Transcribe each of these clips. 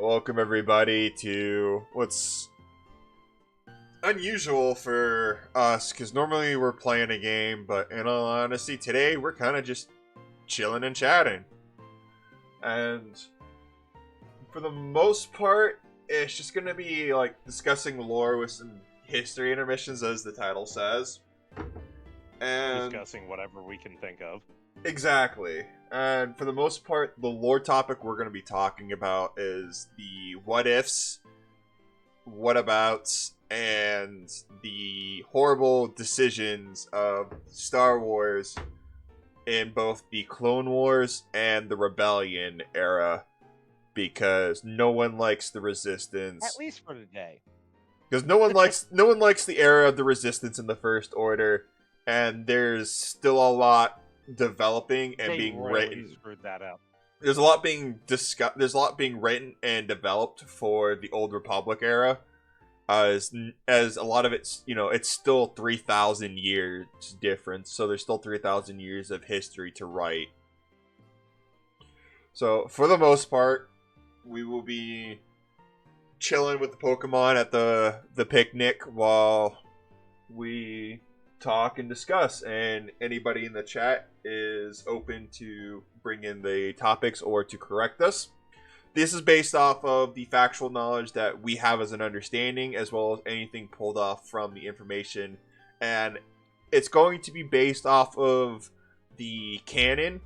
Welcome everybody to what's unusual for us, because normally we're playing a game, but in all honesty, today we're kind of just chilling and chatting. And for the most part, it's just going to be like discussing lore with some history intermissions, as the title says. And discussing whatever we can think of. Exactly. And for the most part, the lore topic we're going to be talking about is the what ifs, whatabouts, and the horrible decisions of Star Wars in both the Clone Wars and the Rebellion era, because no one likes the Resistance. At least for today. Because no one likes the era of the Resistance in the First Order, and there's still a lot developing and they being really written. Screwed that up. There's a lot being discussed. There's a lot being written and developed for the Old Republic era, as a lot of it's it's still 3,000 years difference. So there's still 3,000 years of history to write. So for the most part, we will be chilling with the Pokemon at the picnic while we talk and discuss, and anybody in the chat is open to bring in the topics or to correct us. This is based off of the factual knowledge that we have as an understanding, as well as anything pulled off from the information, and it's going to be based off of the canon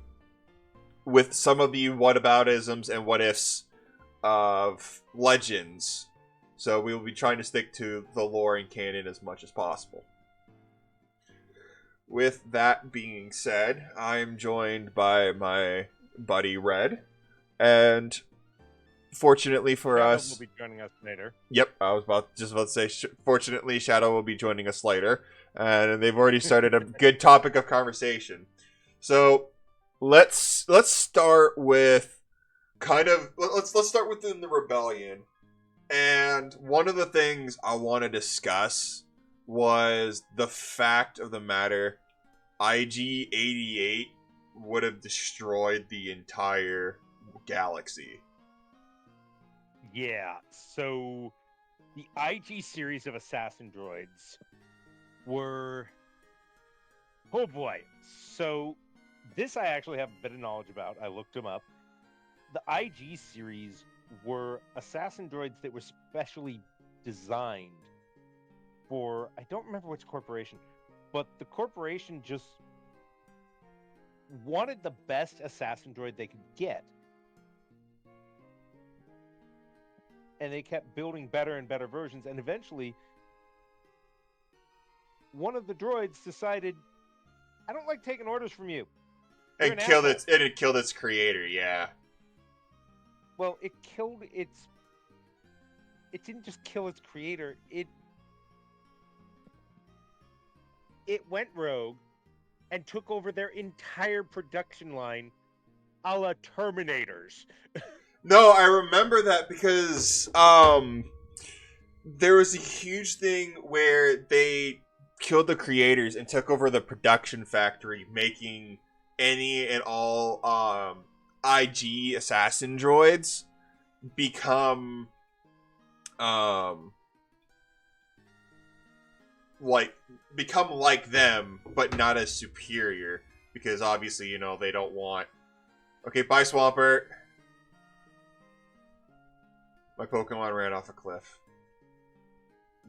with some of the whataboutisms and what ifs of legends. So we will be trying to stick to the lore and canon as much as possible. With that being said, I'm joined by my buddy Red, and fortunately for Shadow us, will be joining us later. Yep, I was just about to say. Fortunately, Shadow will be joining us later, and they've already started a good topic of conversation. So let's start with let's start within the rebellion, and one of the things I want to discuss was the fact of the matter. IG-88 would have destroyed the entire galaxy. Yeah, so the IG series of assassin droids were... Oh boy. So this I actually have a bit of knowledge about. I looked them up. The IG series were assassin droids that were specially designed for... I don't remember which corporation. But the corporation just wanted the best assassin droid they could get. And they kept building better and better versions. And eventually, one of the droids decided, I don't like taking orders from you. And killed its creator, yeah. Well, it killed its... It didn't just kill its creator, it went rogue and took over their entire production line a la Terminators. No, I remember that because there was a huge thing where they killed the creators and took over the production factory, making any and all IG assassin droids become like them, but not as superior, because obviously, they don't want... Okay, bye, Swampert. My Pokemon ran off a cliff.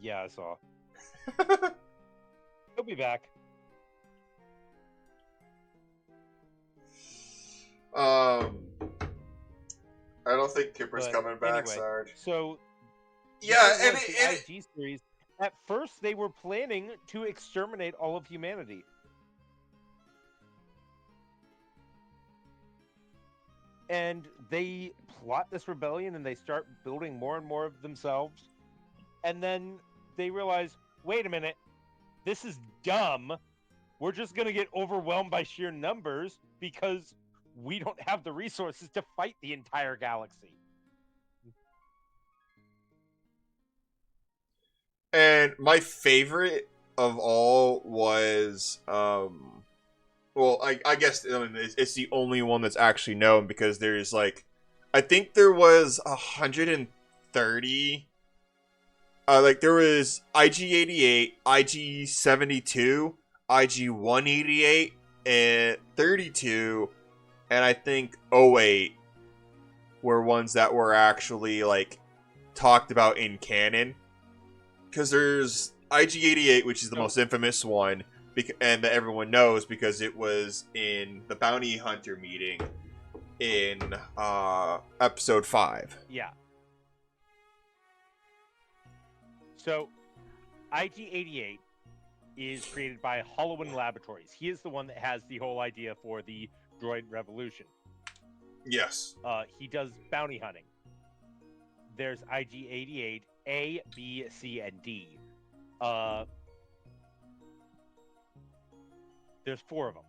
Yeah, I saw. He'll be back. I don't think Kipper's coming back, anyway, Sarge. So, yeah, and the IG series, at first they were planning to exterminate all of humanity. And they plot this rebellion and they start building more and more of themselves. And then they realize, wait a minute, this is dumb. We're just going to get overwhelmed by sheer numbers because we don't have the resources to fight the entire galaxy. And my favorite of all was, well, I guess it's the only one that's actually known, because there's like I think there was 130. Like there was IG-88, IG-72, IG-188, and 32, and I think 08 were ones that were actually like talked about in canon. Because there's IG-88, which is the most infamous one, and that everyone knows because it was in the bounty hunter meeting in episode 5. Yeah. So, IG-88 is created by Hollowin Laboratories. He is the one that has the whole idea for the droid revolution. Yes. He does bounty hunting. There's IG-88 A, B, C, and D. There's 4 of them.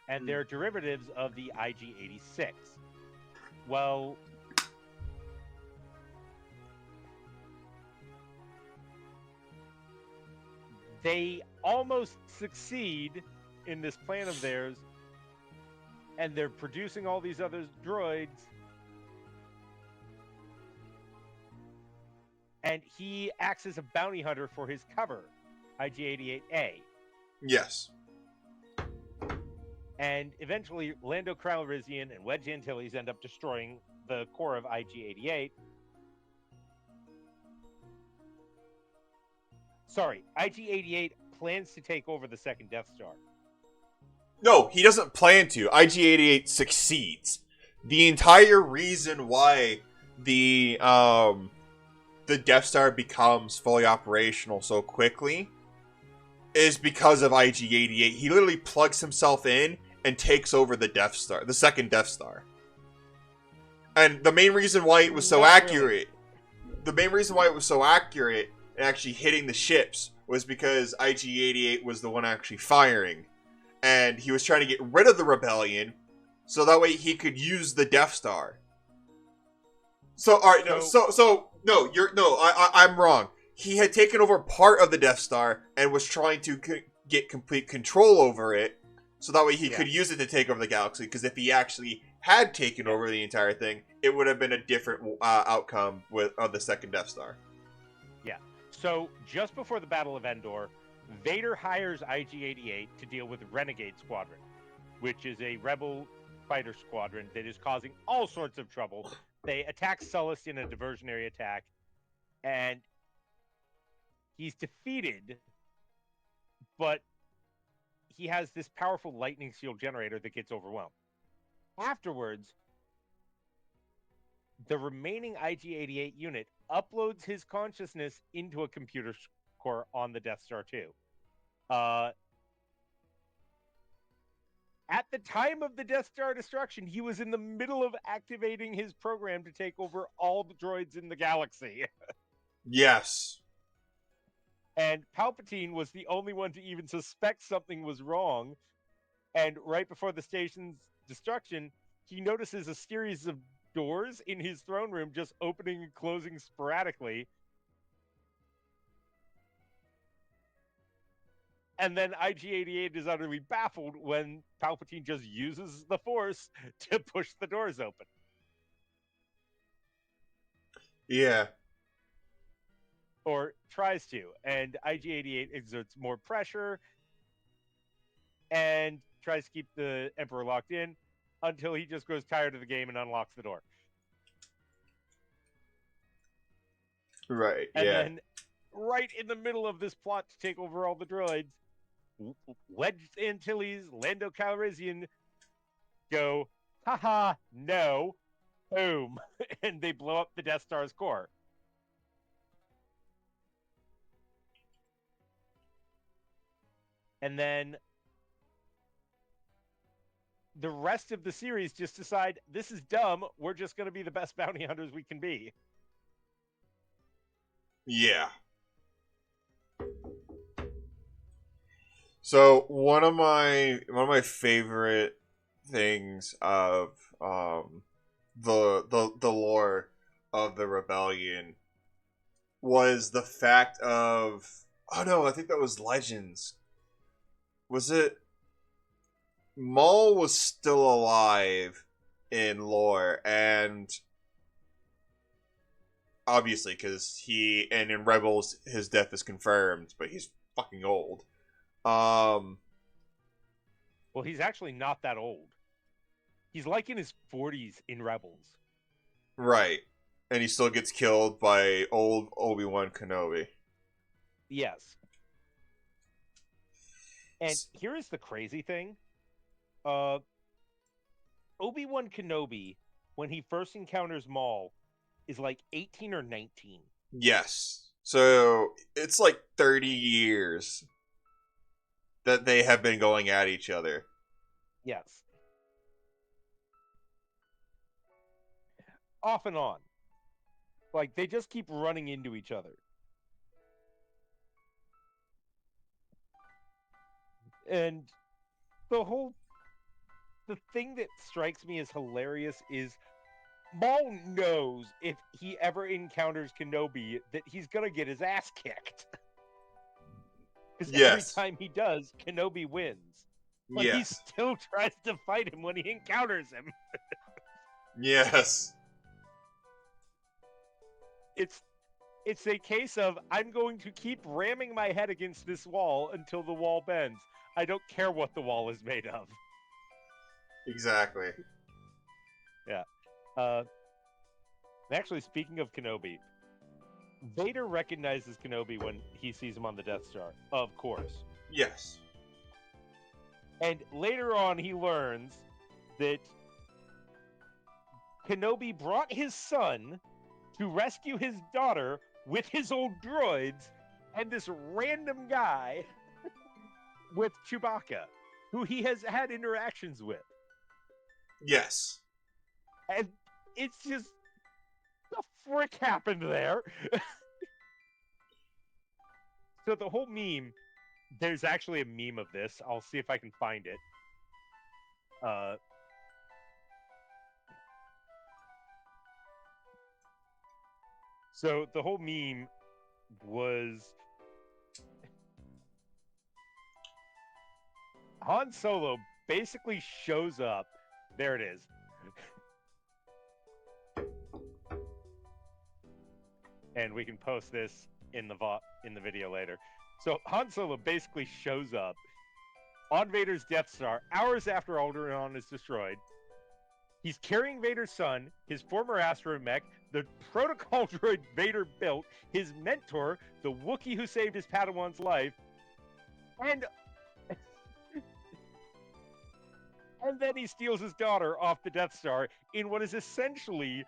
And they're derivatives of the IG-86. Well, they almost succeed in this plan of theirs, and they're producing all these other droids, and he acts as a bounty hunter for his cover, IG-88A. Yes. And eventually, Lando Calrissian and Wedge Antilles end up destroying the core of IG-88. Sorry, IG-88 plans to take over the second Death Star. No, he doesn't plan to. IG-88 succeeds. The entire reason why the Death Star becomes fully operational so quickly is because of IG-88. He literally plugs himself in and takes over the Death Star, the second Death Star. And the main reason why it was so accurate, and actually hitting the ships was because IG-88 was the one actually firing. And he was trying to get rid of the rebellion so that way he could use the Death Star. So, alright, I'm wrong. He had taken over part of the Death Star and was trying to get complete control over it so that way he could use it to take over the galaxy, because if he actually had taken over the entire thing, it would have been a different outcome of the second Death Star. Yeah. So, just before the Battle of Endor, Vader hires IG-88 to deal with Renegade Squadron, which is a rebel fighter squadron that is causing all sorts of trouble. They attack Sullust in a diversionary attack, and he's defeated, but he has this powerful lightning shield generator that gets overwhelmed. Afterwards, the remaining IG-88 unit uploads his consciousness into a computer core on the Death Star 2. At the time of the Death Star destruction, he was in the middle of activating his program to take over all the droids in the galaxy. Yes. And Palpatine was the only one to even suspect something was wrong. And right before the station's destruction, he notices a series of doors in his throne room just opening and closing sporadically. And then IG-88 is utterly baffled when Palpatine just uses the Force to push the doors open. Yeah. Or tries to. And IG-88 exerts more pressure and tries to keep the Emperor locked in until he just grows tired of the game and unlocks the door. Right, and then, right in the middle of this plot to take over all the droids, Wedge Antilles, Lando Calrissian go, haha, no, boom, and they blow up the Death Star's core. And then the rest of the series just decide, this is dumb, we're just going to be the best bounty hunters we can be. Yeah. So one of my favorite things of the lore of the rebellion was the fact of, oh no, I think that was Legends. Was it Maul was still alive in lore, and obviously because in Rebels his death is confirmed, but he's fucking old. Well, he's actually not that old. He's like in his 40s in Rebels. Right. And he still gets killed by old Obi-Wan Kenobi. Yes. And here is the crazy thing. Obi-Wan Kenobi, when he first encounters Maul, is like 18 or 19. Yes. So it's like 30 years that they have been going at each other. Yes. Off and on. Like, they just keep running into each other. And the thing that strikes me as hilarious is Maul knows if he ever encounters Kenobi that he's gonna get his ass kicked. Because every time he does, Kenobi wins. But he still tries to fight him when he encounters him. Yes. It's a case of, I'm going to keep ramming my head against this wall until the wall bends. I don't care what the wall is made of. Exactly. Yeah. Actually, speaking of Kenobi, Vader recognizes Kenobi when he sees him on the Death Star, of course. Yes. And later on, he learns that Kenobi brought his son to rescue his daughter with his old droids and this random guy with Chewbacca, who he has had interactions with. Yes. And it's just, the frick happened there? So the whole meme, there's actually a meme of this. I'll see if I can find it. So the whole meme was Han Solo basically shows up. There it is. And we can post this in the video later. So Han Solo basically shows up on Vader's Death Star hours after Alderaan is destroyed. He's carrying Vader's son, his former astromech, the protocol droid Vader built, his mentor, the Wookiee who saved his Padawan's life, and then he steals his daughter off the Death Star in what is essentially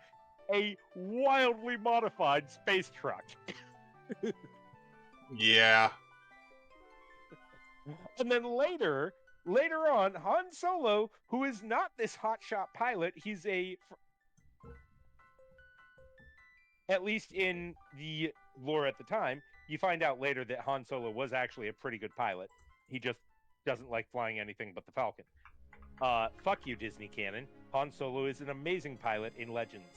a wildly modified space truck. Yeah. And then later on, Han Solo, who is not this hotshot pilot, he's at least in the lore at the time, you find out later that Han Solo was actually a pretty good pilot. He just doesn't like flying anything but the Falcon. Fuck you, Disney canon. Han Solo is an amazing pilot in Legends.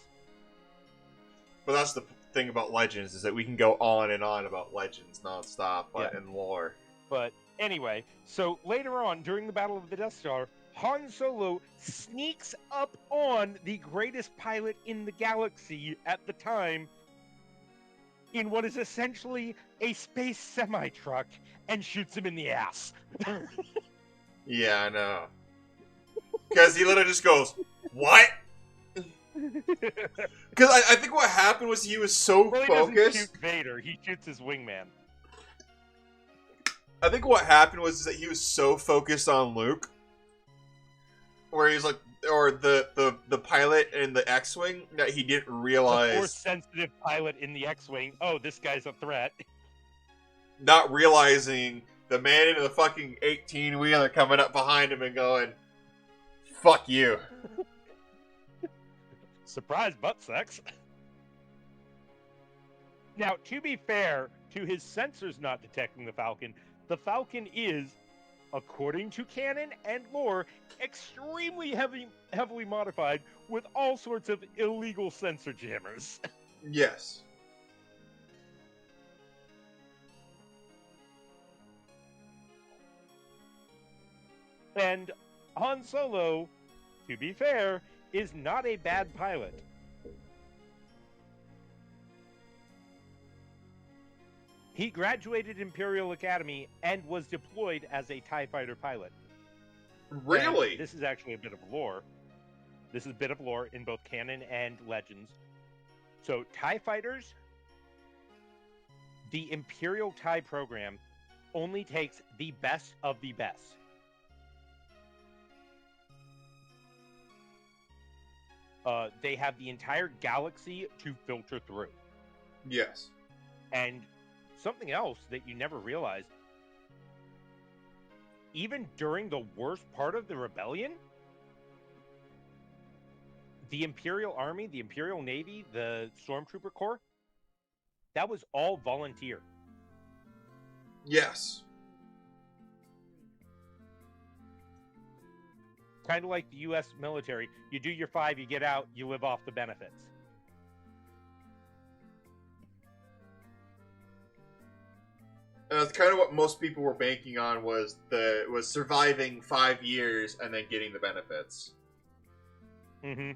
But that's the thing about Legends, is that we can go on and on about Legends nonstop in lore. But anyway, so later on, during the Battle of the Death Star, Han Solo sneaks up on the greatest pilot in the galaxy at the time in what is essentially a space semi-truck and shoots him in the ass. Yeah, I know. Because he literally just goes, "What?" Because I think what happened was he was so well, he focused. Doesn't shoot Vader, he shoots his wingman. I think what happened was that he was so focused on Luke, where he's like, or the pilot in the X-wing, that he didn't realize. The Force-sensitive pilot in the X-wing. Oh, this guy's a threat. Not realizing the man in the fucking 18-wheeler coming up behind him and going, "Fuck you." Surprise butt sex. Now, to be fair, to his sensors not detecting the Falcon is, according to canon and lore, extremely heavily modified with all sorts of illegal sensor jammers. Yes. And Han Solo, to be fair, is not a bad pilot. He graduated Imperial Academy and was deployed as a TIE fighter pilot. Really? And this is actually a bit of lore. This is a bit of lore in both canon and legends. So TIE fighters, the Imperial TIE program only takes the best of the best. They have the entire galaxy to filter through. Yes. And something else that you never realized, even during the worst part of the rebellion, the Imperial Army, the Imperial Navy, the Stormtrooper Corps, that was all volunteer. Yes. Kind of like the U.S. military. You do your 5, you get out, you live off the benefits. And that's kind of what most people were banking on, was surviving 5 years and then getting the benefits. Mm-hmm.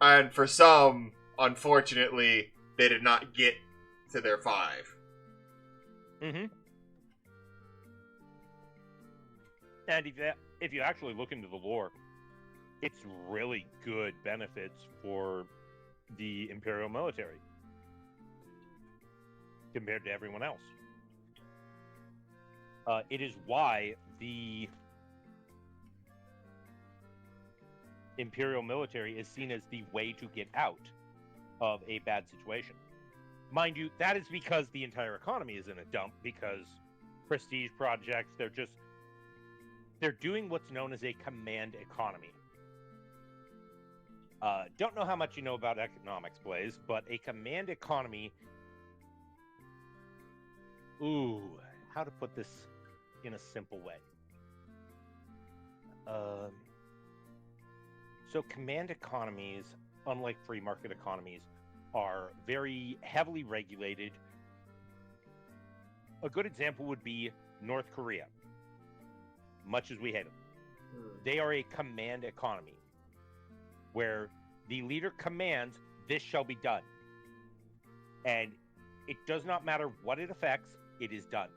And for some, unfortunately, they did not get to their 5. Mm-hmm. And if you actually look into the lore, it's really good benefits for the Imperial military compared to everyone else. It is why the Imperial military is seen as the way to get out of a bad situation. Mind you, that is because the entire economy is in a dump, because prestige projects, they're doing what's known as a command economy. Don't know how much you know about economics, Blaze, but a command economy... Ooh, how to put this in a simple way. So command economies, unlike free market economies, are very heavily regulated. A good example would be North Korea. Much as we hate them, they are a command economy where the leader commands, this shall be done. And it does not matter what it affects, it is done.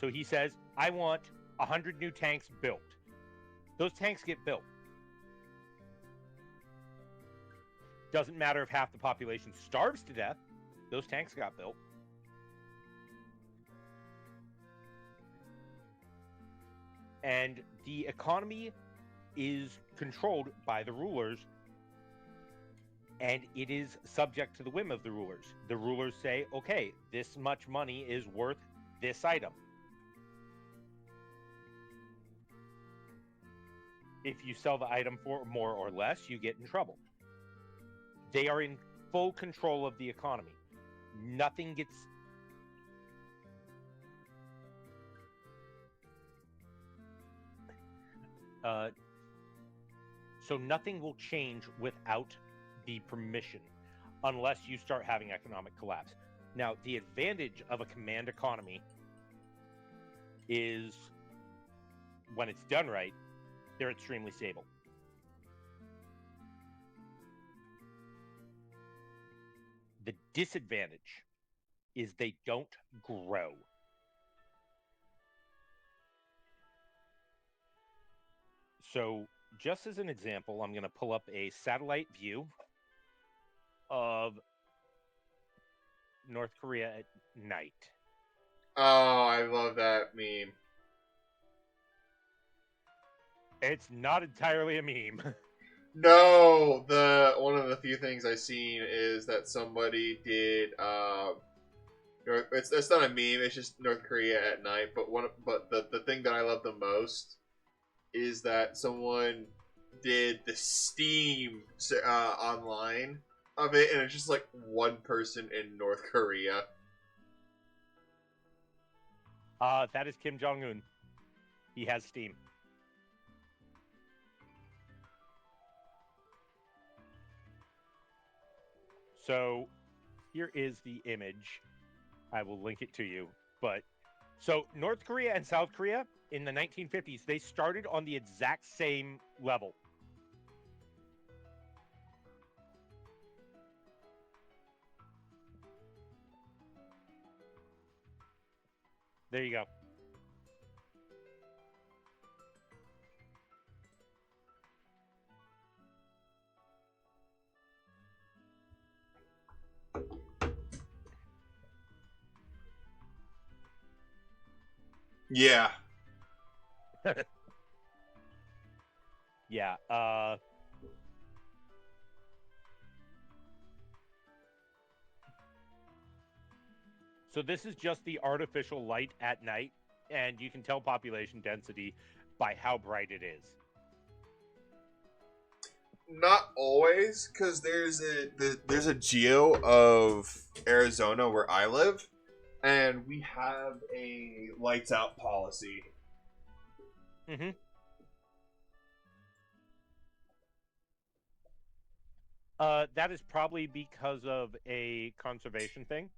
So he says, I want 100 new tanks built. Those tanks get built. Doesn't matter if half the population starves to death, those tanks got built. And the economy is controlled by the rulers, and it is subject to the whim of the rulers. The rulers say, okay, this much money is worth this item. If you sell the item for more or less, you get in trouble. They are in full control of the economy. Nothing gets... So nothing will change without the permission, unless you start having economic collapse. Now, the advantage of a command economy is, when it's done right, they're extremely stable. The disadvantage is they don't grow. So, just as an example, I'm going to pull up a satellite view of North Korea at night. Oh, I love that meme. It's not entirely a meme. No, one of the few things I've seen is that somebody did. It's not a meme. It's just North Korea at night. But the thing that I love the most is that someone did the Steam online of it, and it's just like one person in North Korea. That is Kim Jong-un. He has Steam. So here is the image. I will link it to you. But so North Korea and South Korea in the 1950s, they started on the exact same level. There you go. Yeah. Yeah. So this is just the artificial light at night, and you can tell population density by how bright it is. Not always, because there's a geo of Arizona where I live, and we have a lights out policy. Mm-hmm. That is probably because of a conservation thing.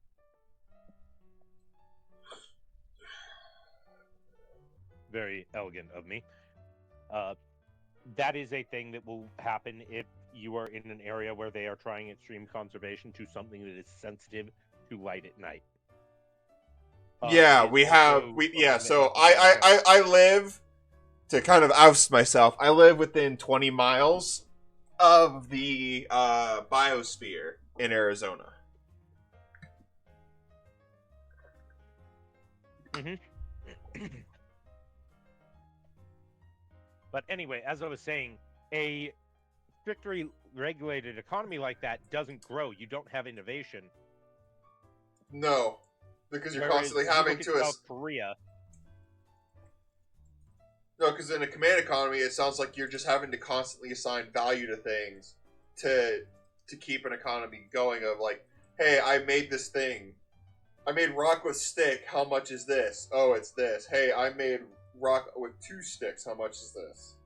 Very elegant of me. That is a thing that will happen if you are in an area where they are trying extreme conservation to something that is sensitive to light at night. Yeah, so I live, to kind of oust myself, I live within 20 miles of the biosphere in Arizona. Mm-hmm. But anyway, as I was saying, a strictly regulated economy like that doesn't grow. You don't have innovation. No, because you're Whereas constantly you having look at to... South Korea. No, because in a command economy, it sounds like you're just having to constantly assign value to things to keep an economy going. Of like, hey, I made this thing. I made rock with stick. How much is this? Oh, it's this. Hey, I made rock with 2 sticks. How much is this?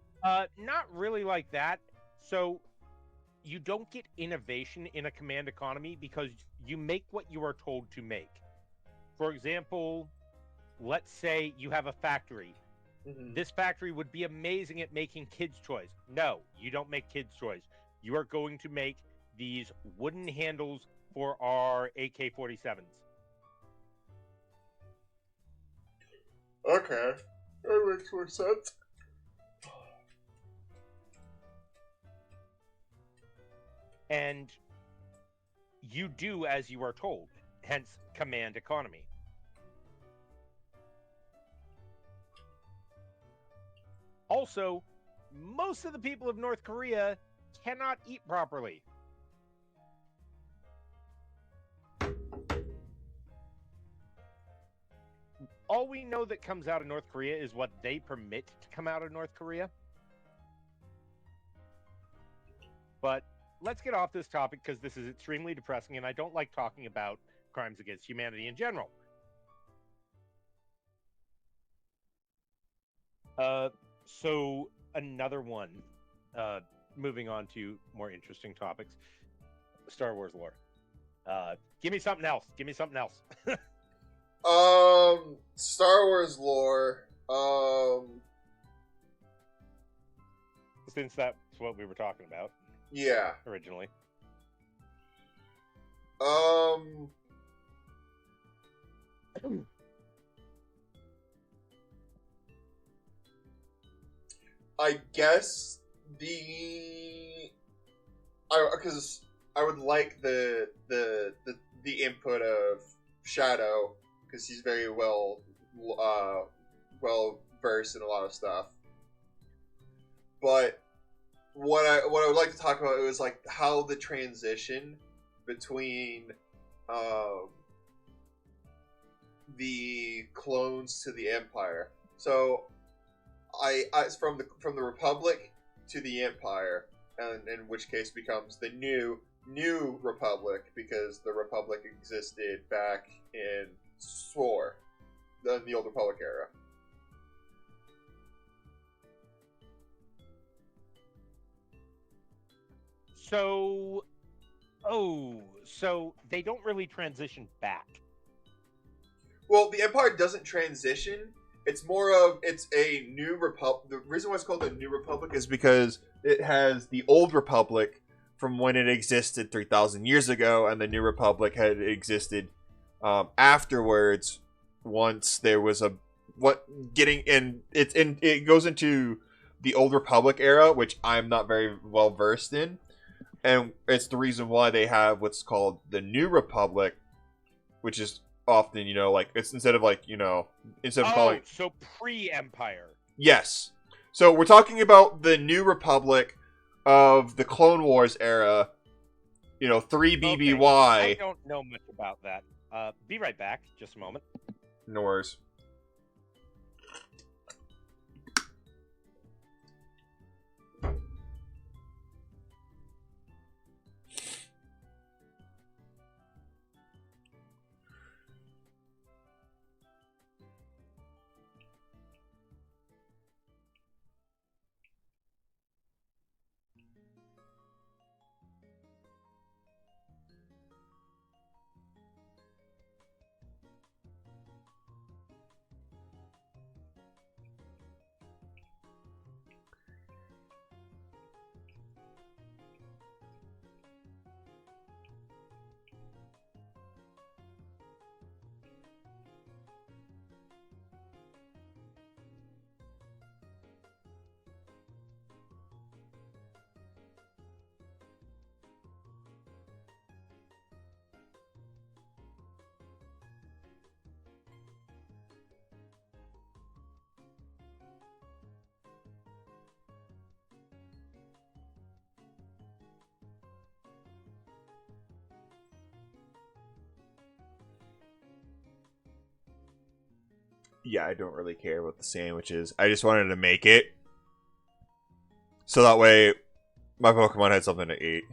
Not really like that. So you don't get innovation in a command economy because you make what you are told to make. For example, let's say you have a factory. Mm-hmm. This factory would be amazing at making kids' toys. No, you don't make kids' toys. You are going to make these wooden handles for our AK-47s. Okay. That makes more sense. And you do as you are told, hence command economy. Also, most of the people of North Korea cannot eat properly. All we know that comes out of North Korea is what they permit to come out of North Korea. But let's get off this topic because this is extremely depressing and I don't like talking about crimes against humanity in general. So another one, moving on to more interesting topics, Star Wars lore. Give me something else. Star Wars lore. Since that's what we were talking about. Yeah. Originally. I guess because I would like the input of Shadow, because he's very well versed in a lot of stuff. But what I would like to talk about is like how the transition between the clones to the Empire. So I from the Republic to the Empire, and in which case becomes the new Republic, because the Republic existed back in SWOR, the Old Republic era. So they don't really transition back. Well, the Empire doesn't transition. It's more of, it's a new republic. The reason why it's called the New Republic is because it has the Old Republic from when it existed 3,000 years ago, and the New Republic had existed afterwards, once there was a it goes into the Old Republic era, which I'm not very well versed in, and it's the reason why they have what's called the New Republic, which is often like it's instead of calling so pre-Empire. yes. So we're talking about the New Republic of the Clone Wars era, 3 BBY. Okay, I don't know much about that. Be right back. Just a moment. No worries. Yeah, I don't really care about the sandwiches. I just wanted to make it so that way my Pokemon had something to eat.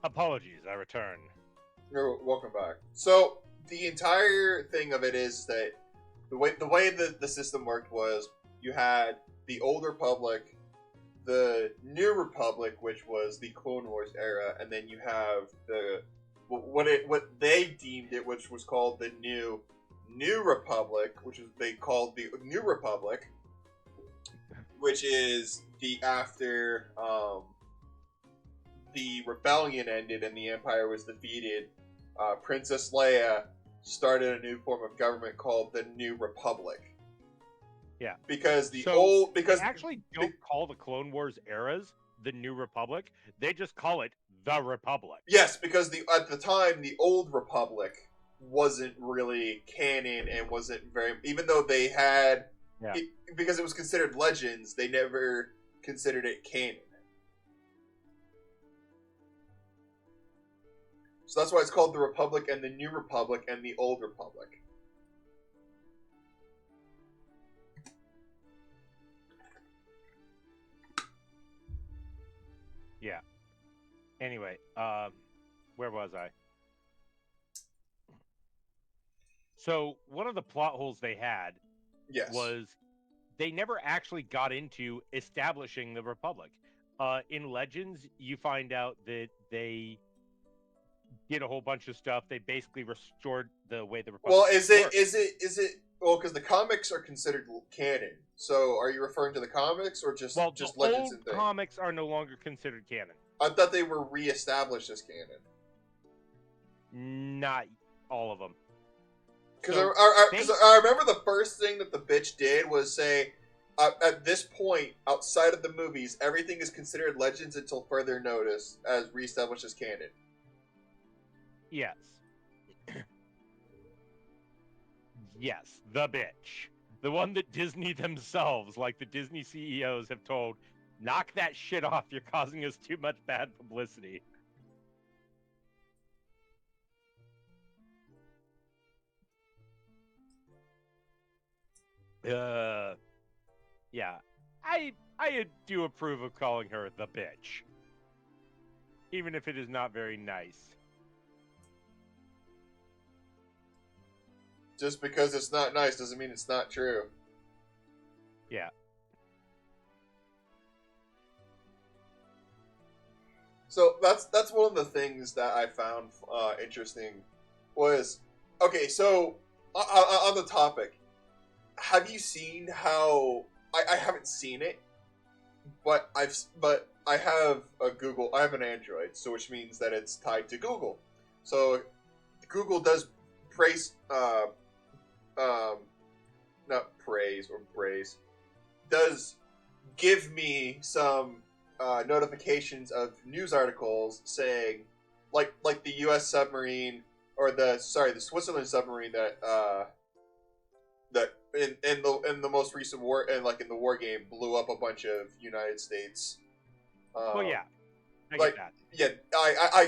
Apologies, I return. You're welcome back. So the entire thing of it is that the way the system worked was you had the Old Republic, the New Republic, which was the Clone Wars era, and then you have what they deemed it, which was called the New Republic, which is they called the New Republic, which is the after the rebellion ended and the Empire was defeated. Princess Leia started a new form of government called the New Republic. Yeah, because they actually don't call the Clone Wars eras the New Republic. They just call it the Republic. Yes, because at the time the Old Republic wasn't really canon and wasn't very, even though they had because it was considered Legends, they never considered it canon. So that's why it's called the Republic and the New Republic and the Old Republic. Yeah. Anyway, where was I? So one of the plot holes they had was they never actually got into establishing the Republic. In Legends, you find out that they did a whole bunch of stuff. They basically restored the way the Republic. Well, is it? Well, because the comics are considered canon. So, are you referring to the comics or just Legends and things? Comics are no longer considered canon. I thought they were reestablished as canon. Not all of them. Because I remember the first thing that the bitch did was say, at this point, outside of the movies, everything is considered Legends until further notice as reestablished as canon. Yes. Yes, the bitch. The one that Disney themselves, like the Disney CEOs, have told, knock that shit off. You're causing us too much bad publicity. Yeah. I do approve of calling her the bitch. Even if it is not very nice. Just because it's not nice doesn't mean it's not true. Yeah. So that's one of the things that I found interesting was, okay, so on the topic, have you seen how I haven't seen it, but I have I have an Android, so which means that it's tied to Google. So Google does praise not praise or praise, does give me some notifications of news articles saying, like the U.S. submarine or the Switzerland submarine that in the most recent war and like in the war game blew up a bunch of United States. Well, yeah, I like, get that. Yeah,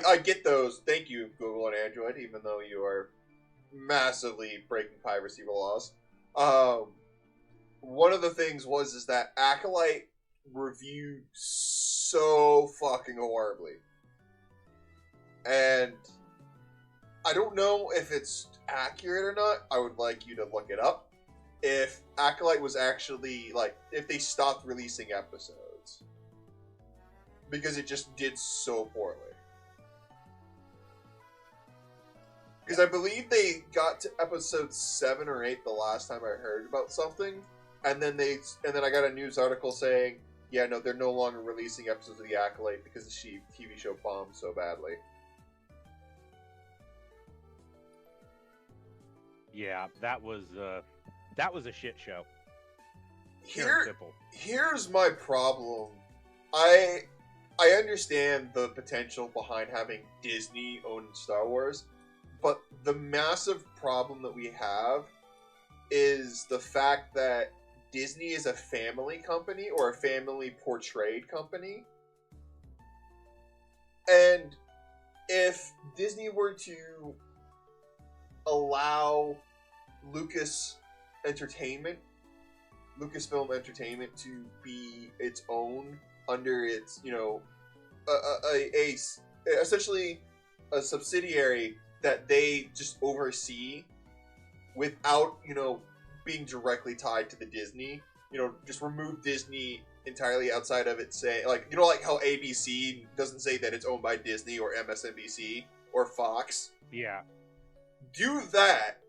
I get those. Thank you, Google and Android, even though you are massively breaking piracy laws. One of the things is that Acolyte reviewed so fucking horribly, and I don't know if it's accurate or not. I would like you to look it up. If Acolyte was actually if they stopped releasing episodes because it just did so poorly. Because I believe they got to episode 7 or 8 the last time I heard about something, and then I got a news article saying, yeah, no, they're no longer releasing episodes of The Acolyte because the TV show bombed so badly. Yeah, that was a shit show. Here's my problem. I understand the potential behind having Disney own Star Wars, but the massive problem that we have is the fact that Disney is a family company or a family portrayed company. And if Disney were to allow Lucasfilm Entertainment to be its own under its, essentially a subsidiary that they just oversee without, being directly tied to the Disney, just remove Disney entirely outside of it, saying, like how ABC doesn't say that it's owned by Disney or MSNBC or Fox. Yeah. Do that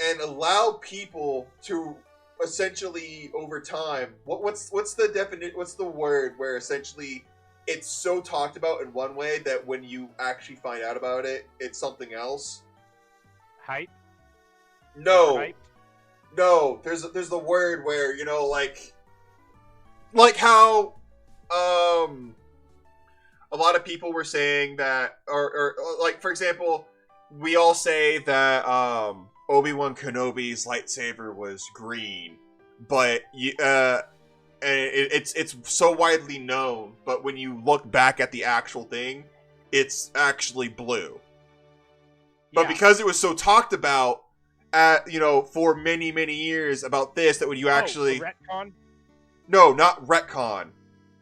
and allow people to essentially over time, what's the definition? What's the word where essentially it's so talked about in one way that when you actually find out about it, it's something else? Hype? No, there's the word where, like how a lot of people were saying that, or like, for example, we all say that Obi-Wan Kenobi's lightsaber was green, but it's so widely known, but when you look back at the actual thing, it's actually blue. But because it was so talked about for many, many years about this, that when you actually retcon? No, not retcon.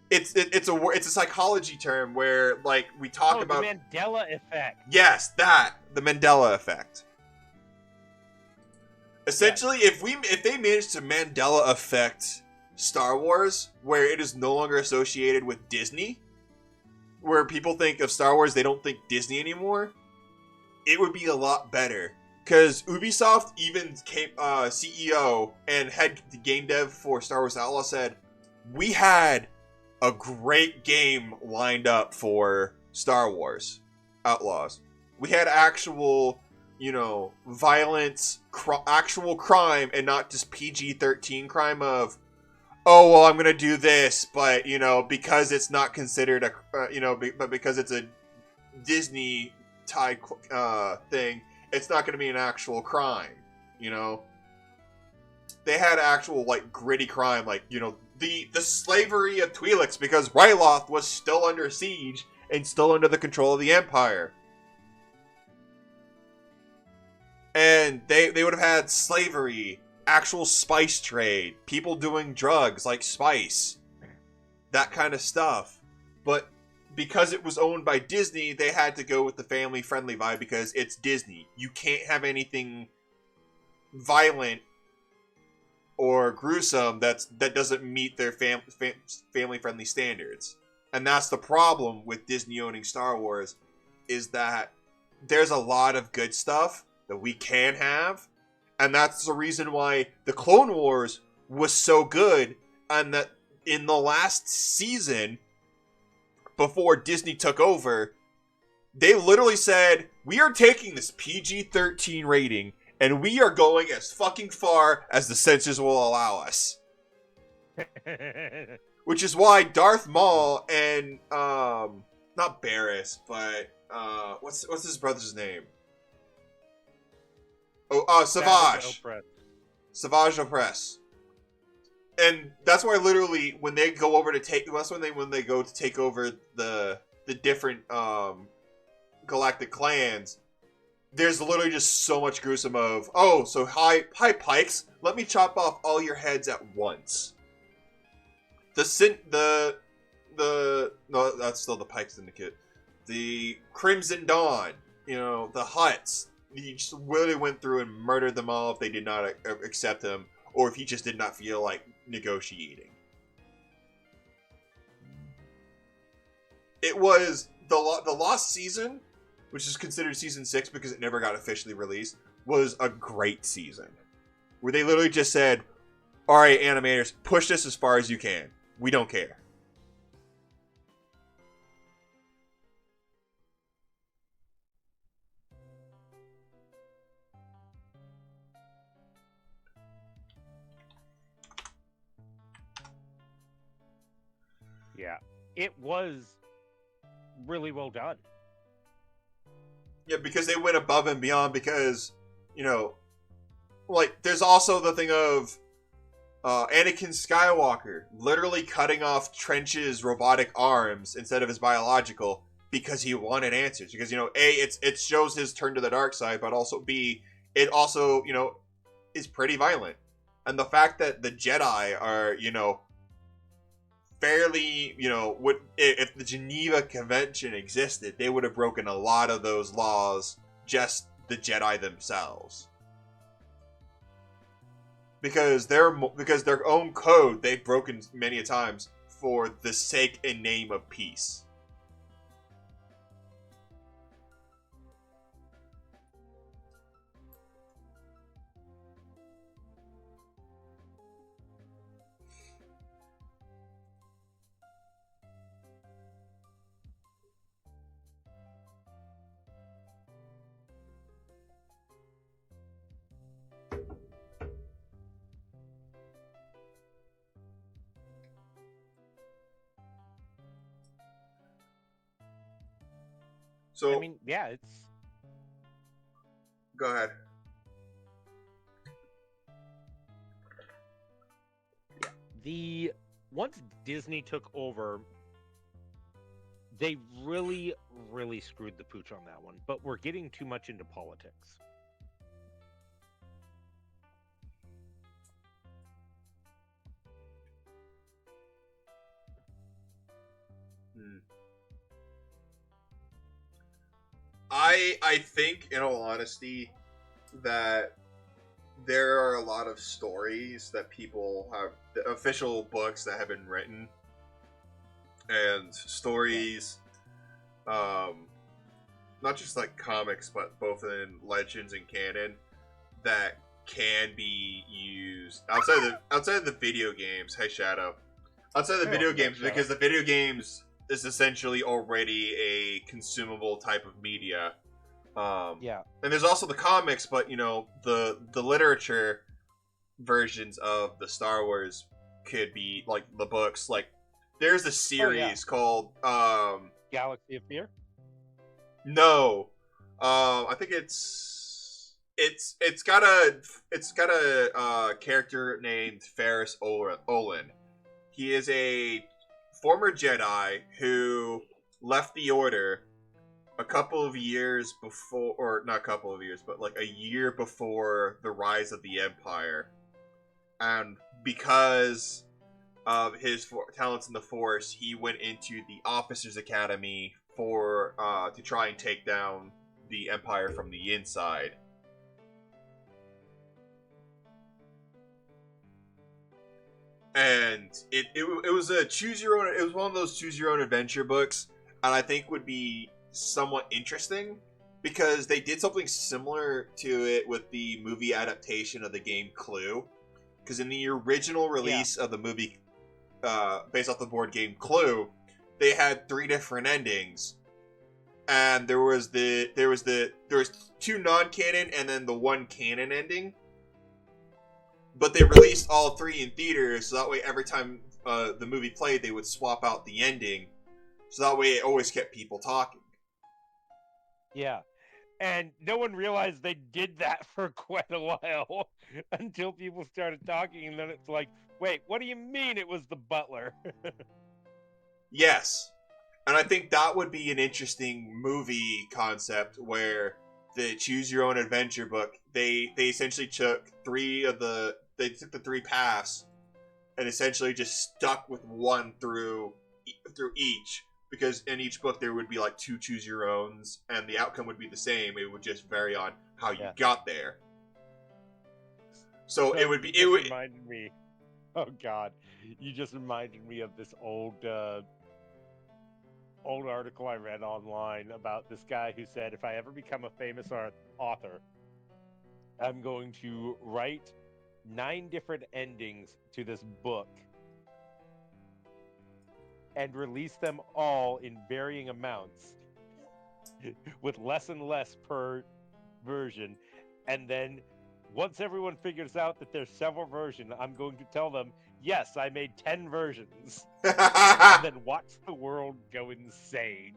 It's a psychology term where we talk about the Mandela effect. Yes, the Mandela effect. Essentially, if they manage to Mandela effect Star Wars, where it is no longer associated with Disney, where people think of Star Wars, they don't think Disney anymore, it would be a lot better. Because Ubisoft, even CEO and head game dev for Star Wars Outlaw, said, we had a great game lined up for Star Wars Outlaws. We had actual, violence, actual crime, and not just PG-13 crime of, oh, well, I'm going to do this, but, because it's not considered but because it's a Disney-tied thing, it's not going to be an actual crime, they had actual like gritty crime, like the slavery of Twi'leks, because Ryloth was still under siege and still under the control of the Empire. And they would have had slavery, actual spice trade, people doing drugs like spice, that kind of stuff. But because it was owned by Disney, they had to go with the family-friendly vibe because it's Disney. You can't have anything violent or gruesome that doesn't meet their family-friendly standards. And that's the problem with Disney owning Star Wars, is that there's a lot of good stuff that we can have, and that's the reason why the Clone Wars was so good, and that in the last season, before Disney took over, they literally said, we are taking this PG-13 rating, and we are going as fucking far as the censors will allow us. Which is why Darth Maul and, not Barriss, but, what's his brother's name? Savage. Savage Opress. And that's why literally when they go over to take, that's when they go to take over the different galactic clans, there's literally just so much gruesome of, oh, so hi Pikes, let me chop off all your heads at once. No, that's still the Pike Syndicate. The Crimson Dawn, the Hutts. He just literally went through and murdered them all if they did not accept him, or if he just did not feel like negotiating. It was the Lost Season, which is considered season 6 because it never got officially released, was a great season. Where they literally just said, alright, animators, push this as far as you can. We don't care. Yeah, it was really well done. Yeah, because they went above and beyond, because, like, there's also the thing of Anakin Skywalker literally cutting off Trench's robotic arms instead of his biological because he wanted answers. Because, A, it shows his turn to the dark side, but also B, it also, is pretty violent. And the fact that the Jedi are, fairly, if the Geneva Convention existed, they would have broken a lot of those laws, just the Jedi themselves. Because their own code, they've broken many a times for the sake and name of peace. So, I mean, yeah, it's... Go ahead. Yeah, once Disney took over, they really, really screwed the pooch on that one. But we're getting too much into politics. I think, in all honesty, that there are a lot of stories that people have, the official books that have been written, and stories, not just like comics, but both in legends and canon, that can be used outside of the video games. Hey, Shadow. Outside of the video games, because the video games is essentially already a consumable type of media. Yeah. And there's also the comics, but the literature versions of the Star Wars could be like the books. Like there's a series called Galaxy of Fear? No. I think it's it's got a character named Ferris Olin. He is a former Jedi who left the Order a couple of years before, or not a couple of years, but like a year before the rise of the Empire. And because of his talents in the Force, he went into the Officers Academy for to try and take down the Empire from the inside. And it was a choose your own. It was one of those choose your own adventure books, and I think would be somewhat interesting because they did something similar to it with the movie adaptation of the game Clue. Because in the original release of the movie, based off the board game Clue, they had 3 different endings, and there was two non-canon and then the one canon ending. But they released all 3 in theaters, so that way every time the movie played, they would swap out the ending. So that way it always kept people talking. Yeah. And no one realized they did that for quite a while until people started talking, and then it's like, wait, what do you mean it was the butler? Yes. And I think that would be an interesting movie concept where the choose your own adventure book, they essentially took the 3 paths and essentially just stuck with one through each, because in each book there would be like 2 choose your owns and the outcome would be the same. It would just vary on how you got there. So it would reminded me. Oh God, you just reminded me of this old article I read online about this guy who said, if I ever become a famous author, I'm going to write 9 different endings to this book and release them all in varying amounts with less and less per version. And then once everyone figures out that there's several versions, I'm going to tell them, yes, I made 10 versions. And then watch the world go insane.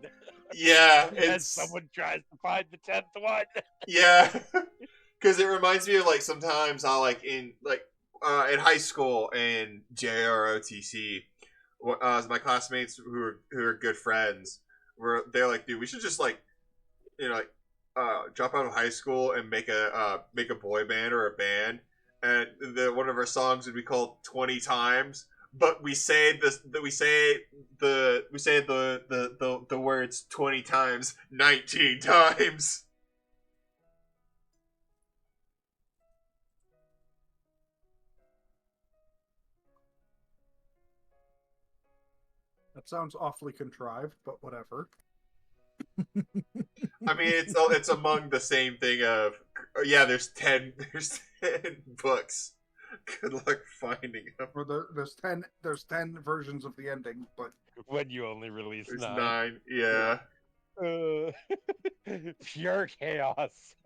Yeah. As someone tries to find the 10th one. Yeah. Because it reminds me of like sometimes how like in high school in JROTC, my classmates who are good friends they're like, dude, we should just like, drop out of high school and make a boy band or a band, and one of our songs would be called 20 Times, but we say the words 20 times 19 times. That sounds awfully contrived, but whatever. I mean, it's among the same thing of, there's 10 books. Good luck finding them. Or there's 10 versions of the ending, but when you only release 9. 9, yeah. Pure chaos.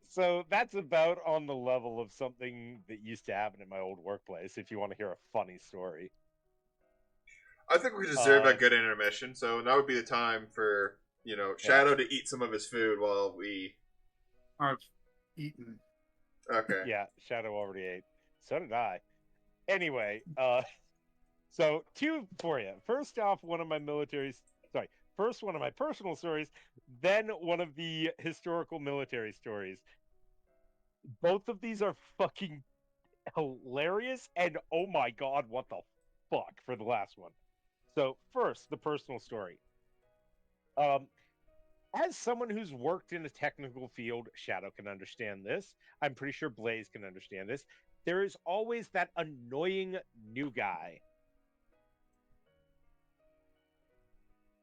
So that's about on the level of something that used to happen in my old workplace, if you want to hear a funny story. I think we deserve a good intermission, so now would be the time for, Shadow to eat some of his food while we... I've eaten. Okay. Yeah, Shadow already ate. So did I. Anyway, so 2 for you. First off, one of my personal stories, then one of the historical military stories. Both of these are fucking hilarious, and oh my god, what the fuck for the last one. So first, the personal story. As someone who's worked in a technical field, Shadow can understand this. I'm pretty sure Blaze can understand this. There is always that annoying new guy.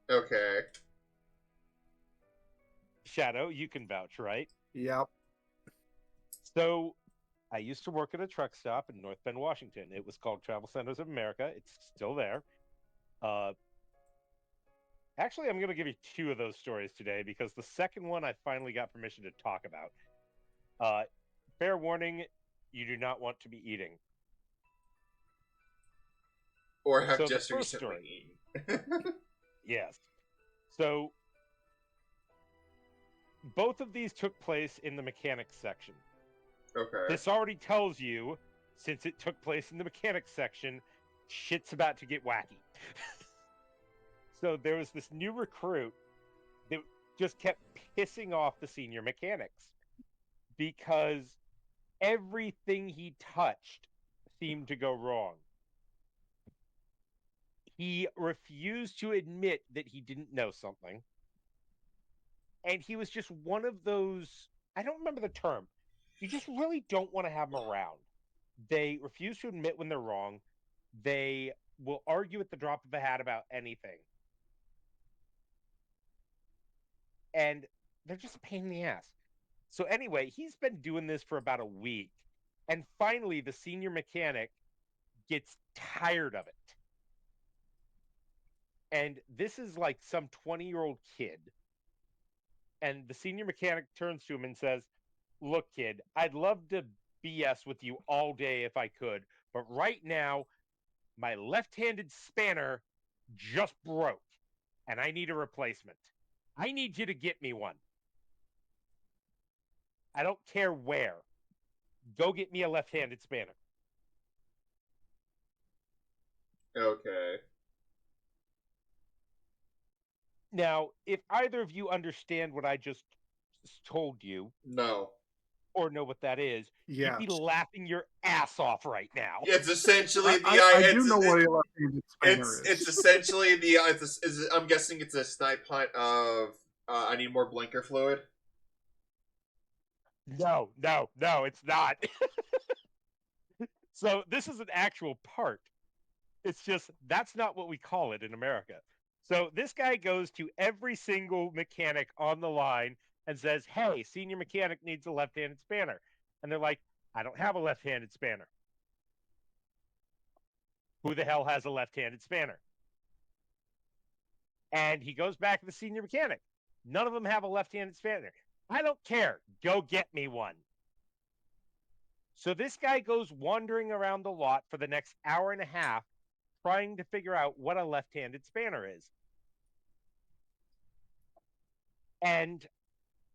Okay. Shadow, you can vouch, right? Yep. So, I used to work at a truck stop in North Bend, Washington. It was called Travel Centers of America. It's still there. Actually, I'm going to give you 2 of those stories today because the second one I finally got permission to talk about. Fair warning, you do not want to be eating. Or have just recently eaten. Yes. So, both of these took place in the mechanics section. Okay. This already tells you, since it took place in the mechanics section, shit's about to get wacky. So there was this new recruit that just kept pissing off the senior mechanics because everything he touched seemed to go wrong. He refused to admit that he didn't know something. And he was just one of those, I don't remember the term. You just really don't want to have them around. They refuse to admit when they're wrong. They will argue at the drop of a hat about anything. And they're just a pain in the ass. So anyway, he's been doing this for about a week. And finally, the senior mechanic gets tired of it. And this is like some 20-year-old kid. And the senior mechanic turns to him and says, "Look, kid, I'd love to BS with you all day if I could, but right now, my left-handed spanner just broke, and I need a replacement. I need you to get me one. I don't care where. Go get me a left-handed spanner." Okay. Now, if either of you understand what I just told you, No. or know what that is, Yeah. you'd be laughing your ass off right now. It's essentially the. I do know what a left-handed spanner is. It's essentially the. I'm guessing it's a snipe hunt of. I need more blinker fluid. No, it's not. So this is an actual part. It's just, that's not what we call it in America. So this guy goes to every single mechanic on the line and says, "Hey, senior mechanic needs a left-handed spanner." And they're like, "I don't have a left-handed spanner." Who the hell has a left-handed spanner? And he goes back to the senior mechanic. None of them have a left-handed spanner. "I don't care. Go get me one." So this guy goes wandering around the lot for the next hour and a half trying to figure out what a left-handed spanner is. And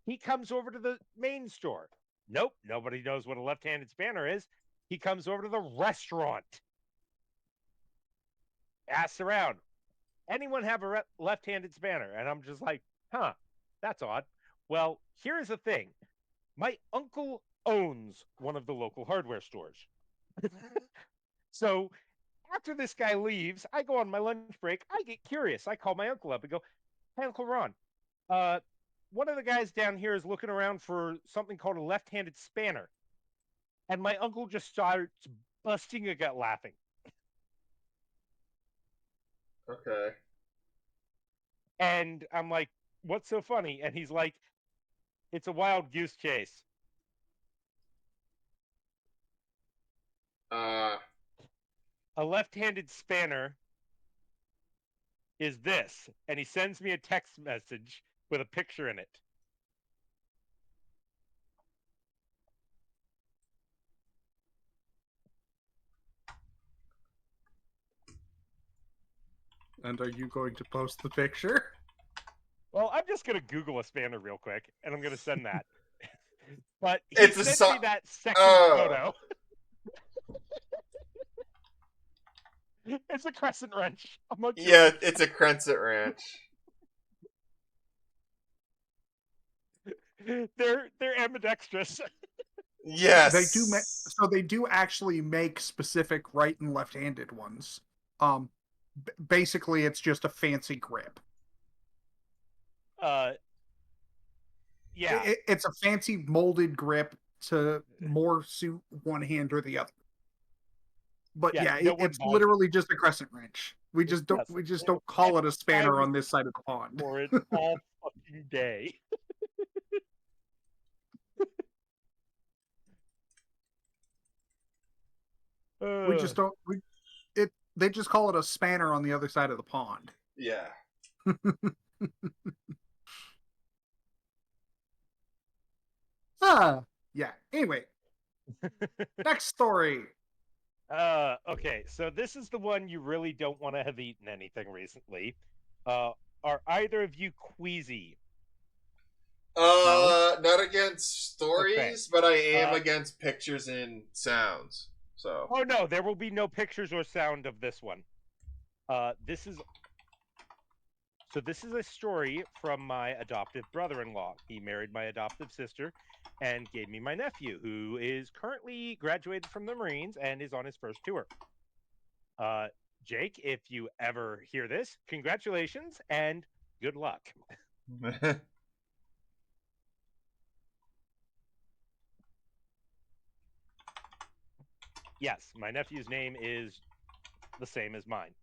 he comes over to the main store. Nope, nobody knows what a left-handed spanner is. He comes over to the restaurant. Asks around, "Anyone have a left-handed spanner?" And I'm just like, that's odd. Well, here's the thing. My uncle owns one of the local hardware stores. So after this guy leaves, I go on my lunch break. I get curious. I call my uncle up and go, "Hey, Uncle Ron, one of the guys down here is looking around for something called a left-handed spanner." And my uncle just starts busting a gut laughing. Okay. And I'm like, "What's so funny?" And he's like, "It's a wild goose chase." A left-handed spanner is this. And he sends me a text message with a picture in it. And are you going to post the picture? Well, I'm just going to Google a spanner real quick, and I'm going to send that. But he It's a sent me that second photo. It's a crescent wrench. Yeah, it's a crescent wrench. They're ambidextrous. Yes. They do actually make specific right and left-handed ones. Basically, it's just a fancy grip. Yeah. It's a fancy molded grip to more suit one hand or the other. But it's literally just a crescent wrench. We just don't call it a spanner on this side of the pond. For it all fucking day. We just don't. They just call it a spanner on the other side of the pond. Yeah. Yeah. Anyway, next story. Okay, so this is the one you really don't want to have eaten anything recently. Are either of you queasy? No. not against stories, but I am against pictures and sounds. So. Oh no, there will be no pictures or sound of this one. This is a story from my adoptive brother-in-law. He married my adoptive sister and gave me my nephew, who is currently graduated from the Marines and is on his first tour. Jake, if you ever hear this, congratulations and good luck. Yes, my nephew's name is the same as mine.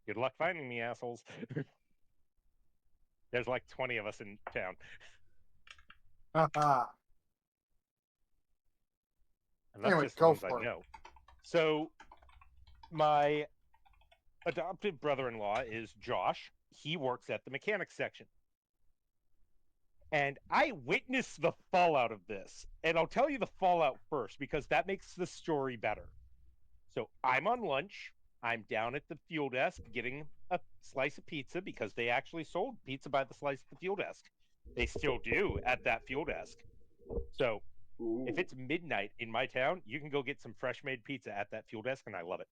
Good luck finding me, assholes. There's like 20 of us in town. And that's anyway, just the ones I know. So, my adopted brother-in-law is Josh. He works at the mechanics section. And I witnessed the fallout of this. And I'll tell you the fallout first, because that makes the story better. So I'm on lunch. I'm down at the fuel desk getting a slice of pizza, because they actually sold pizza by the slice at the fuel desk. They still do at that fuel desk. So if it's midnight in my town, you can go get some fresh made pizza at that fuel desk, and I love it.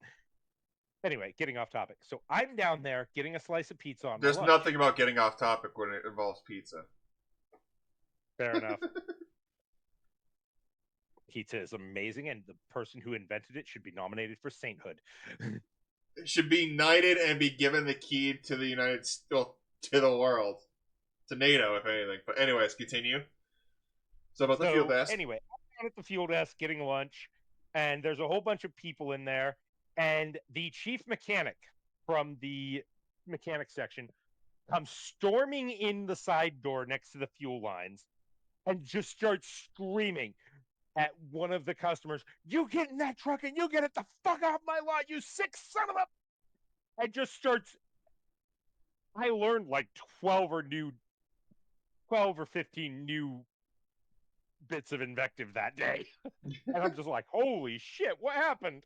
Anyway, getting off topic. So I'm down there getting a slice of pizza on There's my lunch. nothing about getting off topic when it involves pizza. Fair enough. Pizza is amazing, and the person who invented it should be nominated for sainthood. It should be knighted and be given the key to the to the world. To NATO, if anything. But anyways, continue. So about the fuel desk. Anyway, I'm down at the fuel desk getting lunch, and there's a whole bunch of people in there, and the chief mechanic from the mechanic section comes storming in the side door next to the fuel lines and just starts screaming at one of the customers, "You get in that truck and you get it the fuck off my lot, you sick son of a..." And just starts... I learned like 12 or 15 new bits of invective that day. And I'm just like, holy shit, what happened?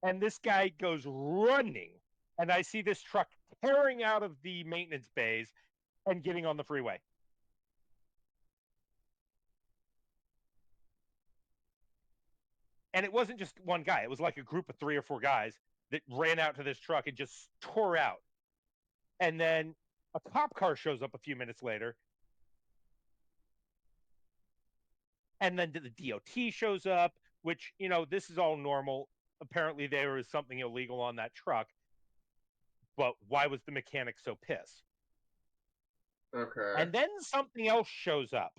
And this guy goes running, and I see this truck tearing out of the maintenance bays and getting on the freeway. And it wasn't just one guy. It was like a group of 3 or 4 guys that ran out to this truck and just tore out. And then a cop car shows up a few minutes later. And then the DOT shows up, which, you know, this is all normal. Apparently there was something illegal on that truck. But why was the mechanic so pissed? Okay. And then something else shows up.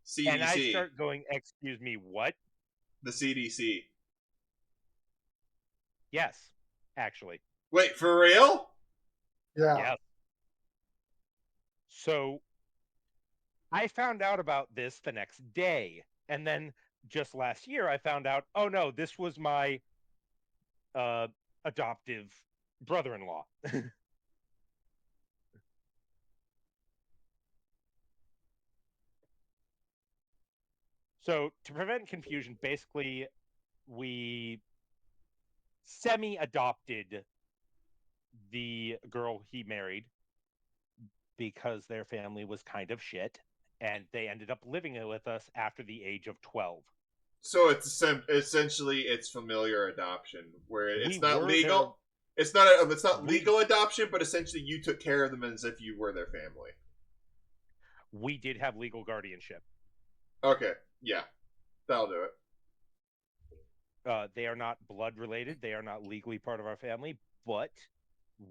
CDC. And I start going, excuse me, what? The CDC. Yes, actually. Wait, for real? Yeah. Yes. So I found out about this the next day. And then just last year, I found out, oh no, this was my adoptive brother-in-law. So to prevent confusion, basically, we semi-adopted the girl he married because their family was kind of shit, and they ended up living with us after the age of 12. So it's essentially it's familiar adoption, where it's not legal. It's not legal adoption, but essentially you took care of them as if you were their family. We did have legal guardianship. Okay, yeah, that'll do it. They are not blood related. They are not legally part of our family, but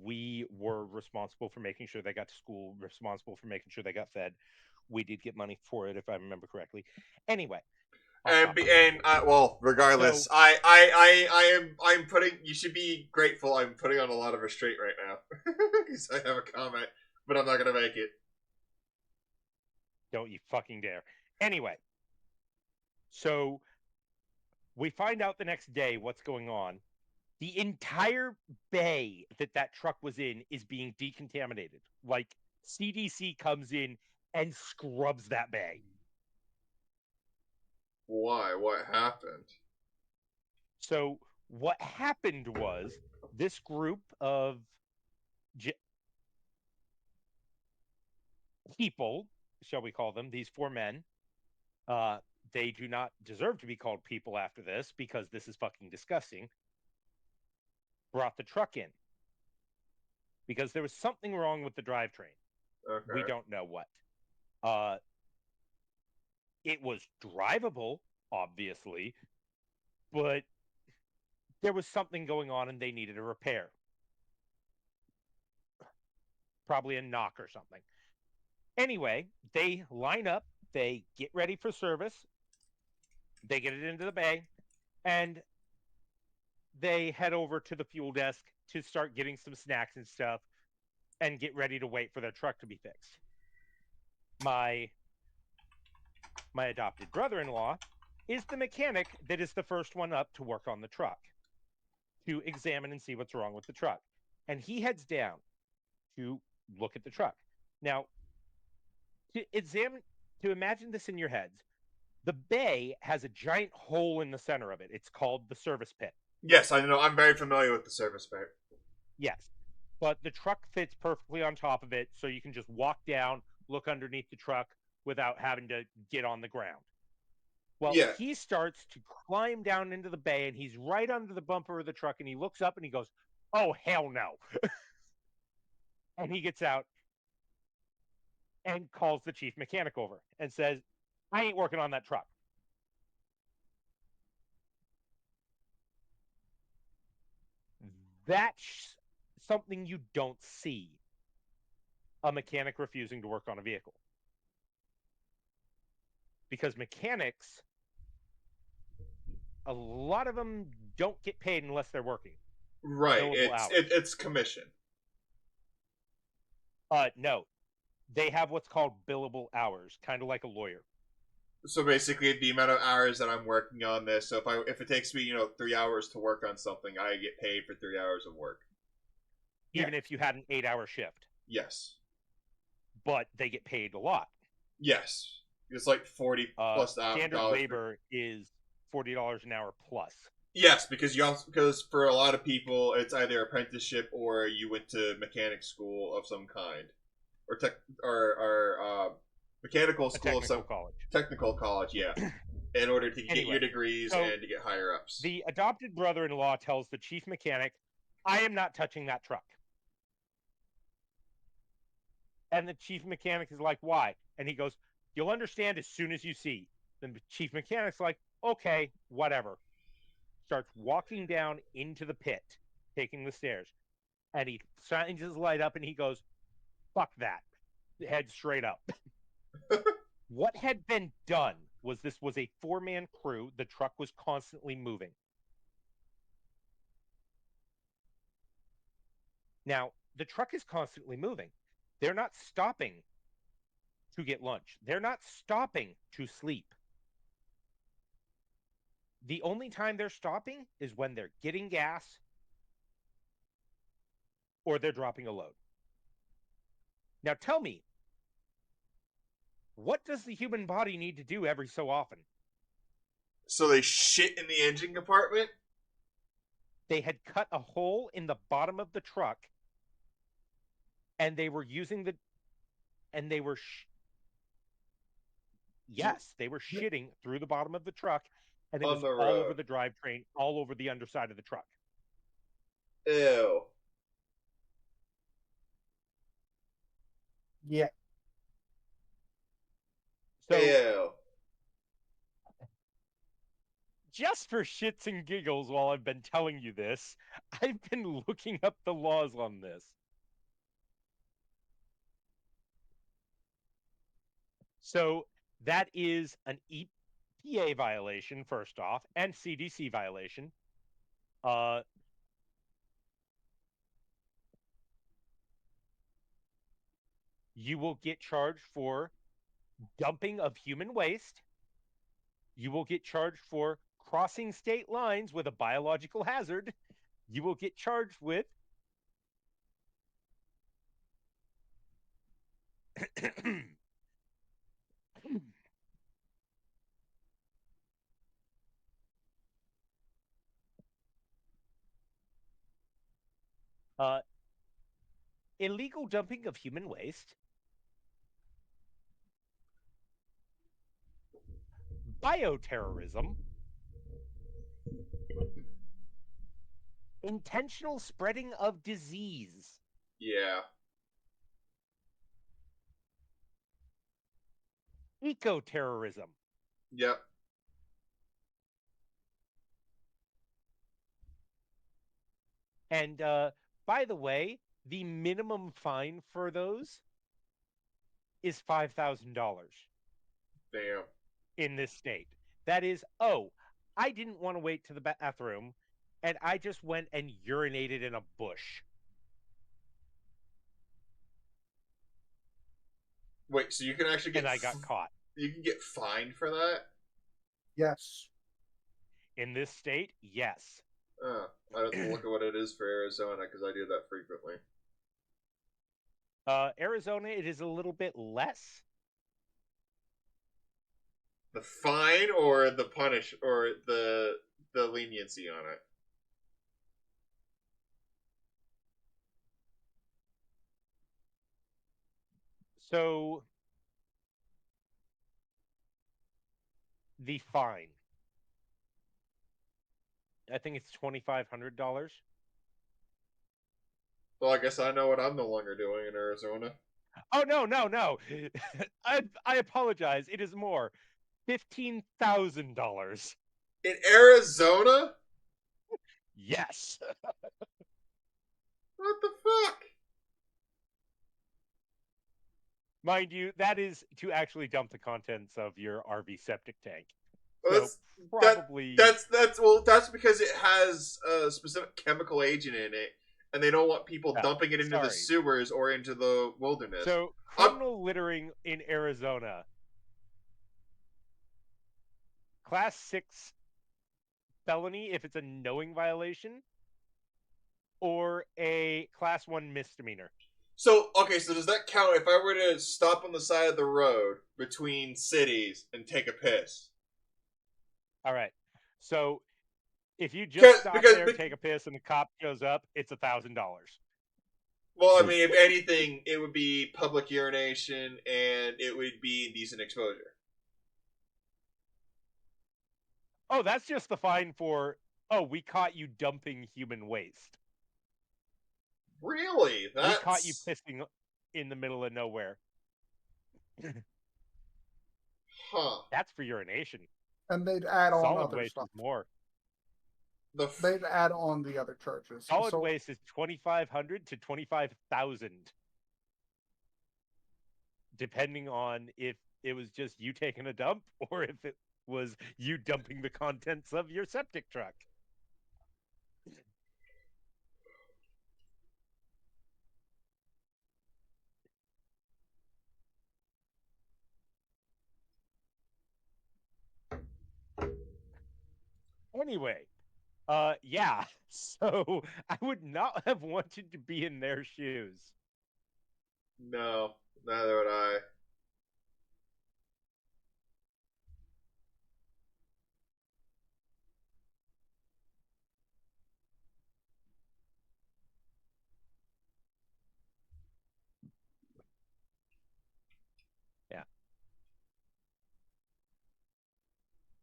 we were responsible for making sure they got to school, responsible for making sure they got fed. We did get money for it, if I remember correctly. Anyway. Well, regardless, so, I'm putting. You should be grateful. I'm putting on a lot of restraint right now because I have a comment, but I'm not gonna make it. Don't you fucking dare! Anyway, so we find out the next day what's going on. The entire bay that truck was in is being decontaminated. Like CDC comes in and scrubs that bay. Why? What happened? So what happened was this group of people, shall we call them, these four men, they do not deserve to be called people after this because this is fucking disgusting, brought the truck in because there was something wrong with the drivetrain. Okay. We don't know what. It was drivable, obviously, but there was something going on and they needed a repair. Probably a knock or something. Anyway, they line up, they get ready for service, they get it into the bay, and they head over to the fuel desk to start getting some snacks and stuff and get ready to wait for their truck to be fixed. My adopted brother-in-law is the mechanic that is the first one up to work on the truck, to examine and see what's wrong with the truck. And he heads down to look at the truck. Now, to imagine this in your heads, the bay has a giant hole in the center of it. It's called the service pit. Yes, I know. I'm very familiar with the service pit. Yes. But the truck fits perfectly on top of it, so you can just walk down, look underneath the truck without having to get on the ground. Well, yeah. He starts to climb down into the bay, and he's right under the bumper of the truck, and he looks up and he goes, "Oh, hell no." And he gets out and calls the chief mechanic over and says, "I ain't working on that truck." That's something you don't see, a mechanic refusing to work on a vehicle. Because mechanics, a lot of them don't get paid unless they're working. Right, it's commission. No. They have what's called billable hours, kind of like a lawyer. So basically, the amount of hours that I'm working on this. So if it takes me 3 hours to work on something, I get paid for 3 hours of work. Even if you had an 8-hour shift. Yes. But they get paid a lot. Yes, it's like 40 plus standard labor is $40 an hour plus. Yes, because for a lot of people, it's either apprenticeship or you went to mechanic school of some kind, or mechanical school of some college. Technical college, yeah. In order to get your degrees and to get higher ups. The adopted brother-in-law tells the chief mechanic, "I am not touching that truck." And the chief mechanic is like, "Why?" And he goes, "You'll understand as soon as you see." Then the chief mechanic's like, "Okay, whatever." Starts walking down into the pit, taking the stairs. And he shines his light up and he goes, "Fuck that." Head straight up. What had been done was this was a 4-man crew. The truck was constantly moving. Now, the truck is constantly moving. They're not stopping to get lunch. They're not stopping to sleep. The only time they're stopping is when they're getting gas or they're dropping a load. Now tell me, what does the human body need to do every so often? So they shit in the engine compartment? They had cut a hole in the bottom of the truck and they were using they were shitting through the bottom of the truck, and it was all over the drivetrain, all over the underside of the truck. Ew. Yeah. So, ew. Just for shits and giggles, while I've been telling you this, I've been looking up the laws on this. So that is an EPA violation, first off, and CDC violation. You will get charged for dumping of human waste. You will get charged for crossing state lines with a biological hazard. You will get charged with illegal dumping of human waste, bioterrorism, intentional spreading of disease. Yeah. Ecoterrorism. Yep. And by the way, the minimum fine for those is $5,000 Damn. in this state. That is, oh, I didn't want to wait to the bathroom, and I just went and urinated in a bush. Wait, so you can actually get... And I got caught. You can get fined for that? Yes. In this state, yes. I have to look at what it is for Arizona, because I do that frequently. Arizona, it is a little bit less. The fine or the punish or the leniency on it? So the fine, I think it's $2,500. Well, I guess I know what I'm no longer doing in Arizona. Oh, no. I apologize. It is more. $15,000. In Arizona? Yes. What the fuck? Mind you, that is to actually dump the contents of your RV septic tank. Well, so probably that's because it has a specific chemical agent in it, and they don't want people dumping it into the sewers or into the wilderness. So criminal littering in Arizona, Class 6 felony if it's a knowing violation, or a Class 1 misdemeanor. So, okay, so does that count if I were to stop on the side of the road between cities and take a piss? All right. So, if you just stop there, take a piss, and the cop shows up, it's $1,000. Well, I mean, if anything, it would be public urination, and it would be indecent exposure. Oh, that's just the fine for, we caught you dumping human waste. Really? We caught you pissing in the middle of nowhere. Huh. That's for urination. And they'd add on solid other waste stuff. Is more. They'd add on the other charges. Solid waste is $2,500 to $25,000, depending on if it was just you taking a dump or if it was you dumping the contents of your septic truck. Anyway, yeah, so I would not have wanted to be in their shoes. No, neither would I. Yeah.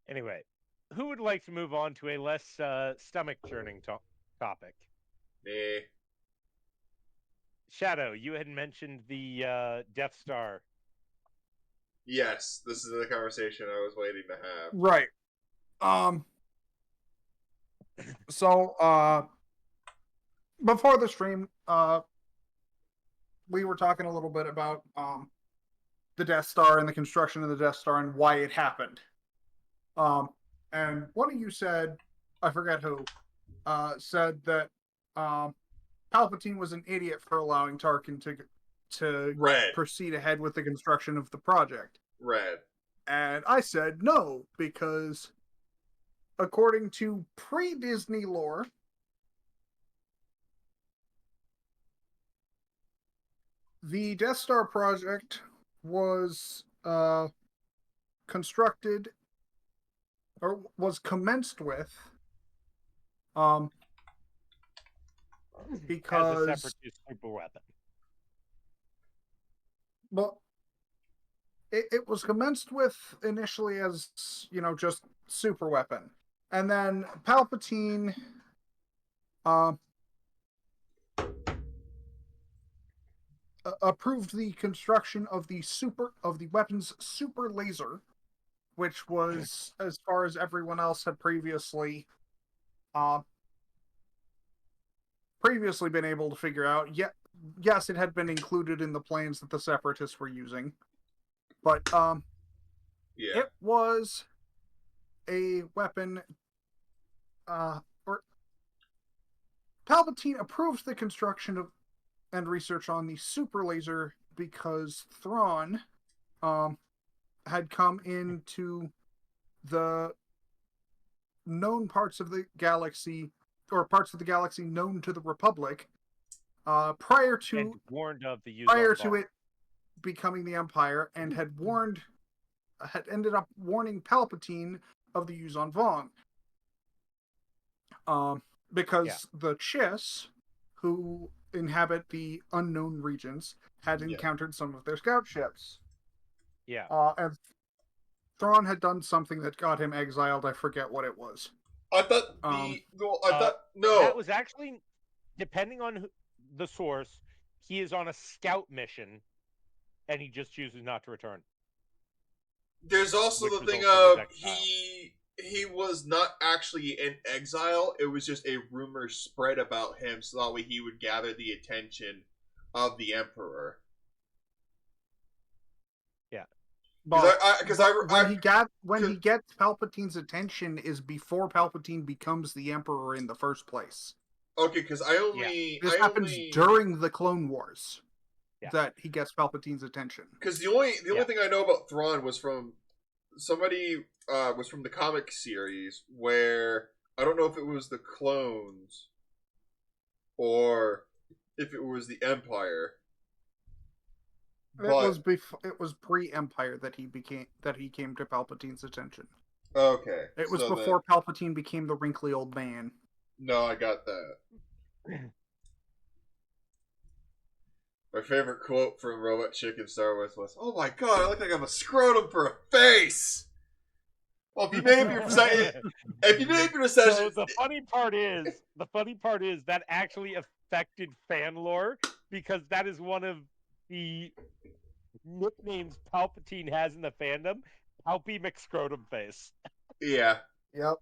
Anyway, who would like to move on to a less stomach-churning topic? Me. Shadow, you had mentioned the Death Star. Yes, this is the conversation I was waiting to have. Right. So, before the stream, we were talking a little bit about the Death Star and the construction of the Death Star and why it happened. And one of you said, I forget who, said that Palpatine was an idiot for allowing Tarkin to proceed ahead with the construction of the project. Red. And I said no, because according to pre-Disney lore, the Death Star project was constructed or was commenced with because as a separatist super weapon. Well, it was commenced with initially as, just super weapon. And then Palpatine approved the construction of the weapon's super laser, which was, as far as everyone else had previously been able to figure out. Yes, it had been included in the plans that the Separatists were using, but it was a weapon. Or Palpatine approved the construction of and research on the super laser because Thrawn had come into the known parts of the galaxy, or parts of the galaxy known to the Republic, prior to and warned of the it becoming the Empire, and had ended up warning Palpatine of the Yuuzhan Vong. Because the Chiss, who inhabit the unknown regions, had encountered some of their scout ships. Yeah. And Thrawn had done something that got him exiled. I forget what it was. I thought that was actually, depending on the source, he is on a scout mission, and he just chooses not to return. There's also the thing of he was not actually in exile. It was just a rumor spread about him, so that way he would gather the attention of the Emperor. Yeah, when he gets Palpatine's attention is before Palpatine becomes the Emperor in the first place. Okay, because this happens during the Clone Wars that he gets Palpatine's attention. Because the only thing I know about Thrawn was from somebody was from the comic series where I don't know if it was the clones or if it was the Empire. It was pre-Empire that he came to Palpatine's attention. Okay. It was before Palpatine became the wrinkly old man. No, I got that. My favorite quote from Robot Chicken Star Wars was, "Oh my god, I look like I'm a scrotum for a face!" Well, if you made your perception... So the funny part is that actually affected fan lore, because that is one of the nicknames Palpatine has in the fandom, Palpy McScrotum Face. Yeah. Yep.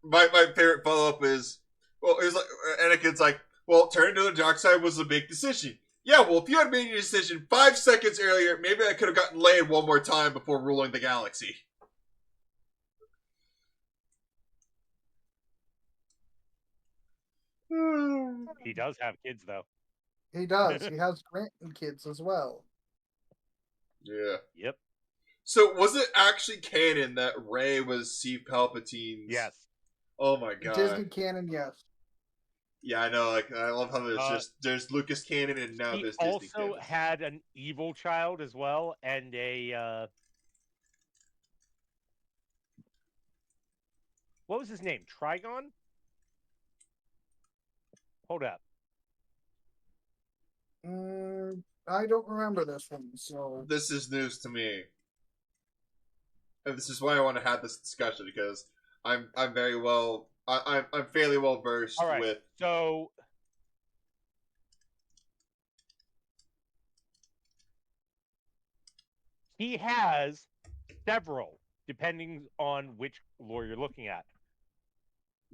My favorite follow-up is, well, it's like, Anakin's like, well, turning to the dark side was a big decision. Yeah, well, if you had made your decision 5 seconds earlier, maybe I could have gotten laid one more time before ruling the galaxy. He does have kids, though. He does. He has grandkids as well. Yeah. Yep. So, was it actually canon that Rey was Steve Palpatine's... Yes. Oh my god. Disney canon, yes. Yeah, I know. Like, I love how there's Lucas canon and now there's Disney canon. He also had an evil child as well, and a what was his name? Trigon? Hold up. I don't remember this one, so... This is news to me. And this is why I want to have this discussion, because I'm very well... I'm fairly well versed with... So... he has several, depending on which lore you're looking at.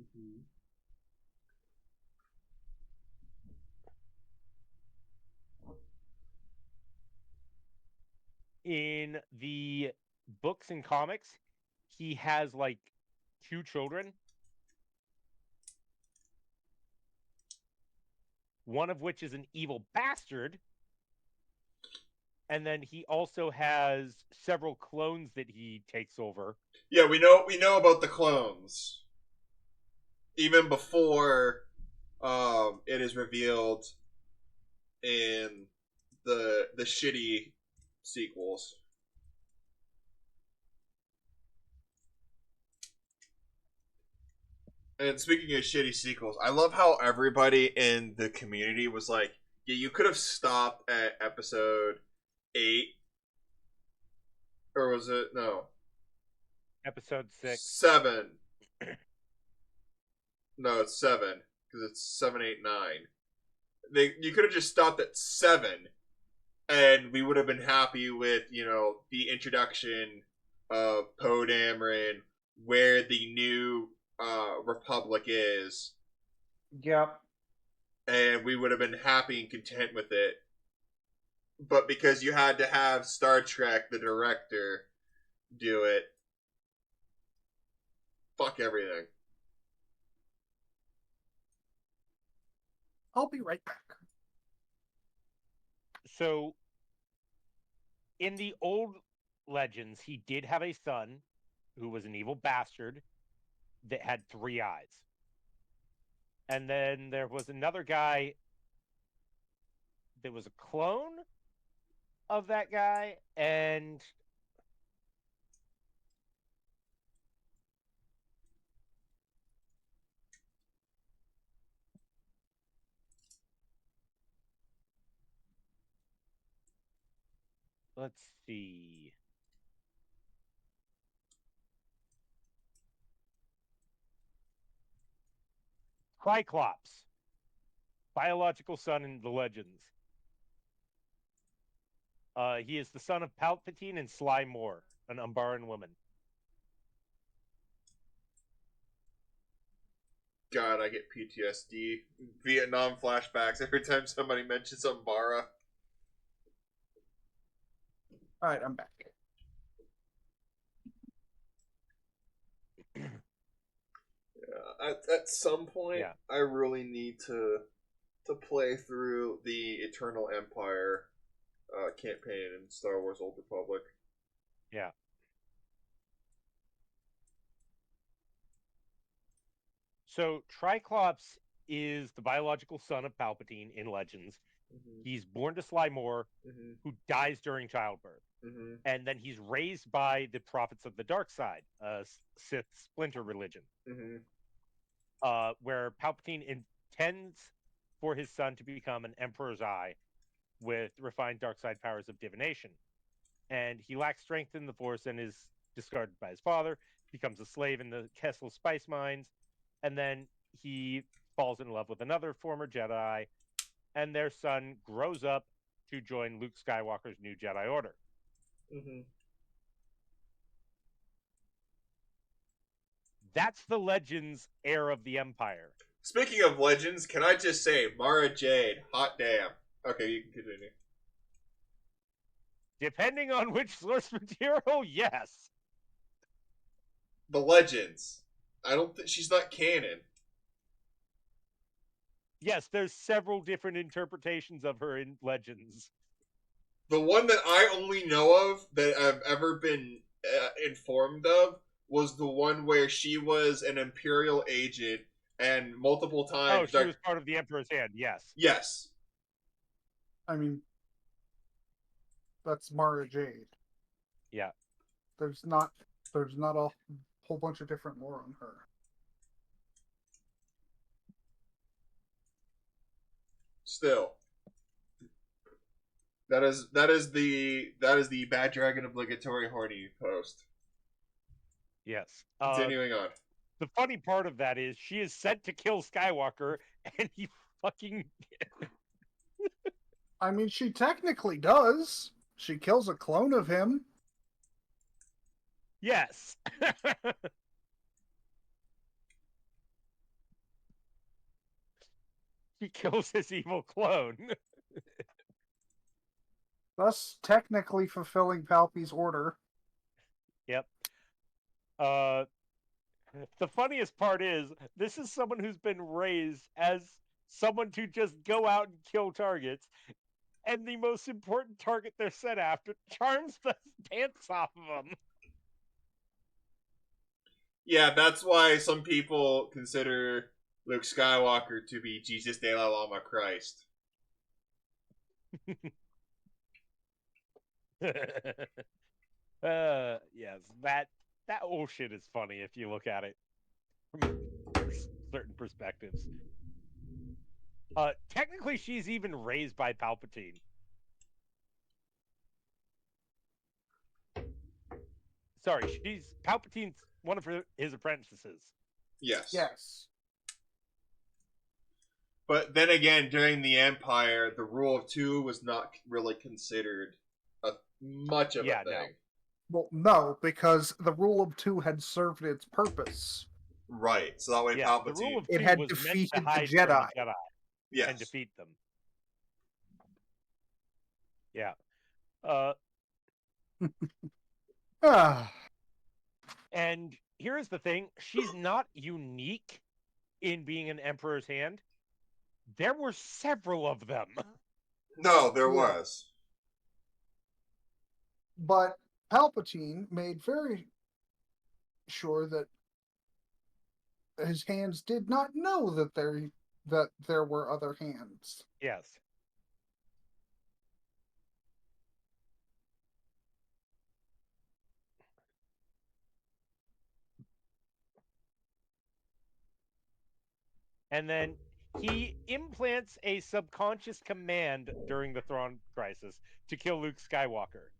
Mm-hmm. In the books and comics, he has like 2 children. One of which is an evil bastard. And then he also has several clones that he takes over. Yeah, we know about the clones. Even before it is revealed in the shitty sequels. And speaking of shitty sequels, I love how everybody in the community was like, yeah, you could have stopped at episode 8 Or was it no? Episode 6. 7. No, it's 7 because it's 7, 8, 9. You could have just stopped at 7, and we would have been happy with the introduction of Poe Dameron, where the new Republic is. Yep. And we would have been happy and content with it. But because you had to have Star Trek, the director, do it, fuck everything. I'll be right back. So, in the old legends, he did have a son who was an evil bastard that had 3 eyes. And then there was another guy that was a clone of that guy, and let's see. Cyclops, biological son in the legends. He is the son of Palpatine and Sly Moore, an Umbaran woman. God, I get PTSD. Vietnam flashbacks every time somebody mentions Umbara. Alright, I'm back. At some point, I really need to play through the Eternal Empire campaign in Star Wars Old Republic. Yeah. So Triclops is the biological son of Palpatine in Legends. Mm-hmm. He's born to Sly Moore, mm-hmm. who dies during childbirth. Mm-hmm. And then he's raised by the Prophets of the Dark Side, a Sith splinter religion. Mm-hmm. Where Palpatine intends for his son to become an Emperor's Eye with refined dark side powers of divination. And he lacks strength in the Force and is discarded by his father, becomes a slave in the Kessel spice mines, and then he falls in love with another former Jedi, and their son grows up to join Luke Skywalker's new Jedi Order. Mm-hmm. That's the Legends heir of the Empire. Speaking of Legends, can I just say, Mara Jade, hot damn. Okay, you can continue. Depending on which source material, yes. The Legends. I don't think she's not canon. Yes, there's several different interpretations of her in Legends. The one that I only know of that I've ever been informed of was the one where she was an Imperial agent and multiple times... Oh, she was part of the Emperor's Hand, yes. Yes. I mean, that's Mara Jade. Yeah. There's not a whole bunch of different lore on her. Still. That is the Bad Dragon obligatory horny post. Yes. Continuing on. The funny part of that is she is sent to kill Skywalker, and he fucking... I mean, she technically does. She kills a clone of him. Yes. He kills his evil clone. Thus, technically fulfilling Palpy's order. Yep. The funniest part is, this is someone who's been raised as someone to just go out and kill targets, and the most important target they're set after charms the pants off of them. Yeah, that's why some people consider Luke Skywalker to be Jesus de la Lama Christ. Yes, that old shit is funny if you look at it from certain perspectives. Technically, she's even raised by Palpatine. Sorry, she's Palpatine's one of his apprentices. Yes. Yes. But then again, during the Empire, the rule of two was not really considered much of a thing. No. Well, no, because the rule of two had served its purpose. Right. So that way, Palpatine. The rule of two it had was defeated meant to hide the Jedi. from the Jedi Yes. and defeat them. Yeah. And here's the thing: she's not unique in being an Emperor's hand. There were several of them. No, there was. But Palpatine made very sure that his hands did not know that there were other hands. Yes. And then he implants a subconscious command during the Thrawn crisis to kill Luke Skywalker.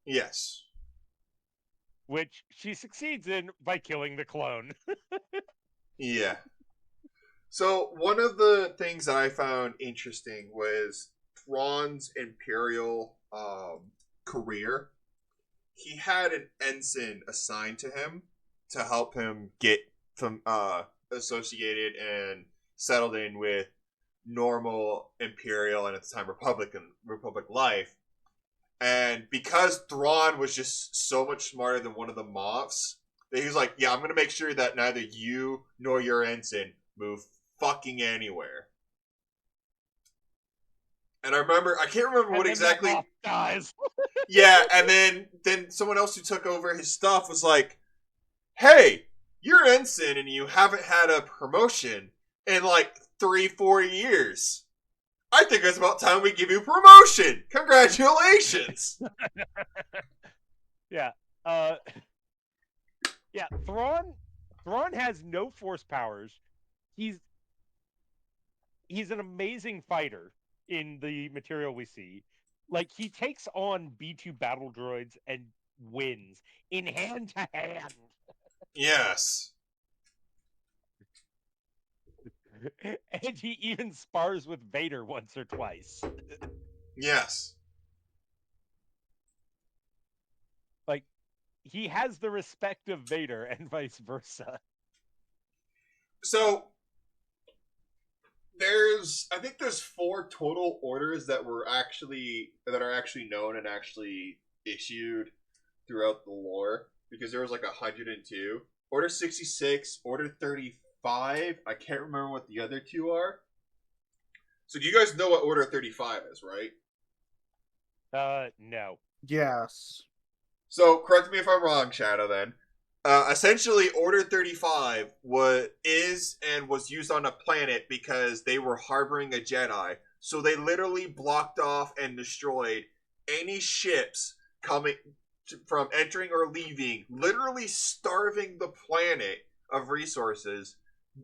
Yes. Which she succeeds in by killing the clone. Yeah. So one of the things that I found interesting was Thrawn's Imperial career. He had an ensign assigned to him to help him get from associated and settled in with normal Imperial and at the time Republic life. And because Thrawn was just so much smarter than one of the Moffs, that he was like, yeah, I'm going to make sure that neither you nor your ensign move fucking anywhere. And I can't remember what exactly. Dies. Yeah, and then someone else who took over his stuff was like, hey, you're ensign and you haven't had a promotion in like 3-4 years. I think it's about time we give you promotion. Congratulations. Yeah. Yeah, Thrawn has no force powers. He's an amazing fighter in the material we see. Like, he takes on B2 battle droids and wins in hand to hand. Yes. And he even spars with Vader once or twice. Yes. Like, he has the respect of Vader and vice versa. So I think there's 4 total orders that are actually known and actually issued throughout the lore, because there was like 102. Order 66, Order 35. I can't remember what the other 2 are. So do you guys know what Order 35 is, right? No. Yes. So correct me if I'm wrong, Shadow. Then, essentially, Order 35 was used on a planet because they were harboring a Jedi. So they literally blocked off and destroyed any ships coming from entering or leaving, literally starving the planet of resources,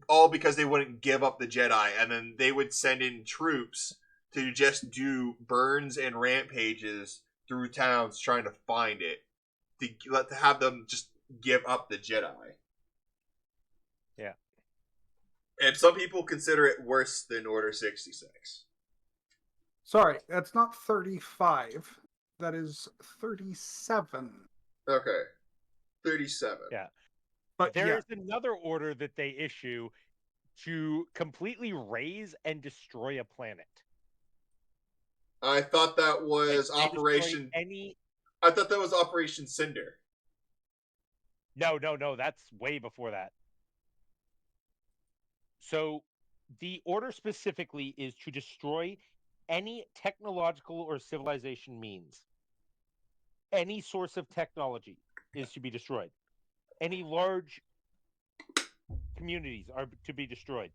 all because they wouldn't give up the Jedi, and then they would send in troops to just do burns and rampages through towns trying to find it, to have them just give up the Jedi. Yeah. And some people consider it worse than Order 66. Sorry, that's not 35. That is 37. Okay. 37. Yeah. But there is another order that they issue to completely raise and destroy a planet. I thought that was Operation... I thought that was Operation Cinder. No. That's way before that. So, the order specifically is to destroy any technological or civilization means. Any source of technology is to be destroyed. Any large communities are to be destroyed.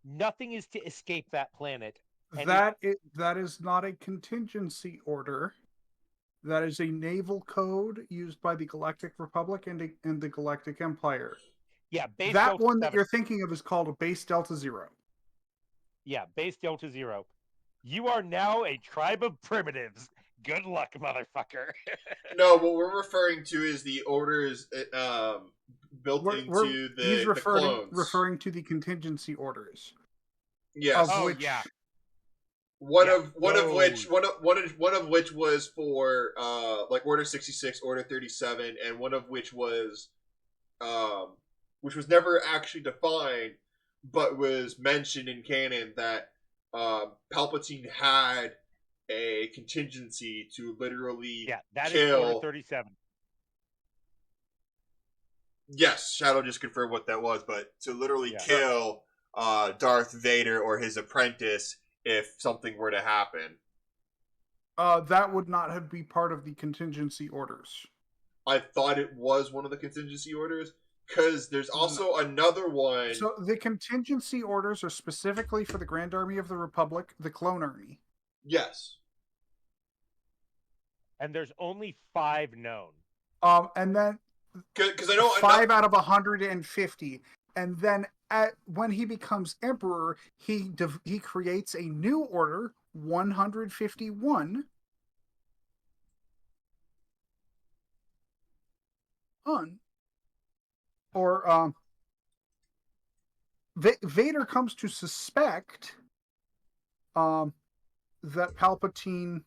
Nothing is to escape that planet. That is not a contingency order. That is a naval code used by the Galactic Republic and the Galactic Empire. Yeah, base that Delta one that 7. you're thinking of is called a Base Delta Zero. Yeah, Base Delta Zero. You are now a tribe of primitives. Good luck, motherfucker. No, what we're referring to is the orders built into he's the clones. referring to the contingency orders. Yes. Of which, One of which was for like Order 66, Order 37, and one of which was never actually defined, but was mentioned in canon that Palpatine had a contingency to literally that kill. Is Order 37. Yes, Shadow just confirmed what that was, but to literally kill Darth Vader or his apprentice if something were to happen. That would not have be part of the contingency orders. I thought it was one of the contingency orders, because there's also another one. So the contingency orders are specifically for the Grand Army of the Republic, the Clone Army. Yes. And there's only 5 known. And then because I know 5 out of 150, and then when he becomes emperor, he creates a new order, 151. Vader comes to suspect that Palpatine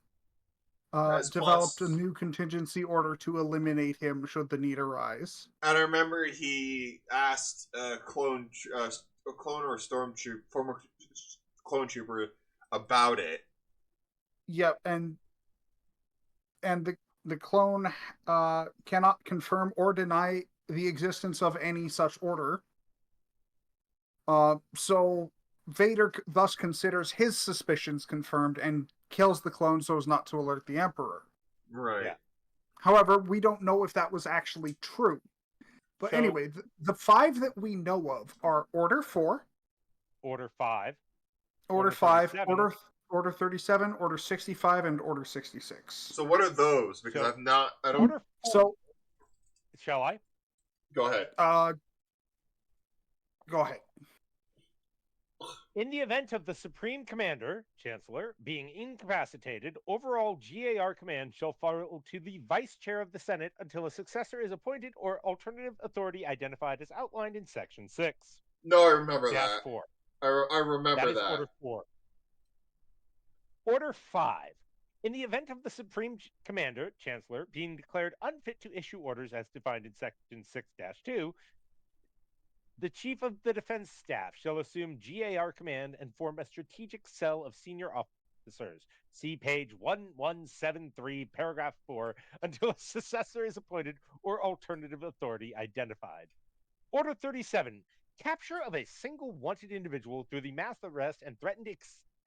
developed a new contingency order to eliminate him should the need arise. And I remember he asked a clone or former clone trooper about it. Yep, and the clone cannot confirm or deny the existence of any such order. So Vader thus considers his suspicions confirmed and kills the clone so as not to alert the Emperor. Right. Yeah. However, we don't know if that was actually true. But anyway, the 5 that we know of are Order 4, Order 5, Order 5, Order 37, Order 65, and Order 66. So what are those? Because I don't. Order 4, so, shall I? Go ahead. Go ahead. In the event of the Supreme Commander, Chancellor, being incapacitated, overall GAR command shall fall to the Vice Chair of the Senate until a successor is appointed or alternative authority identified as outlined in Section 6. No, I remember that. 4. I remember that. Order 4. Order 5. In the event of the Supreme Commander, Chancellor, being declared unfit to issue orders as defined in Section 6-2, the Chief of the Defense Staff shall assume GAR command and form a strategic cell of senior officers. See page 1173, paragraph 4, until a successor is appointed or alternative authority identified. Order 37. Capture of a single wanted individual through the mass arrest and threatened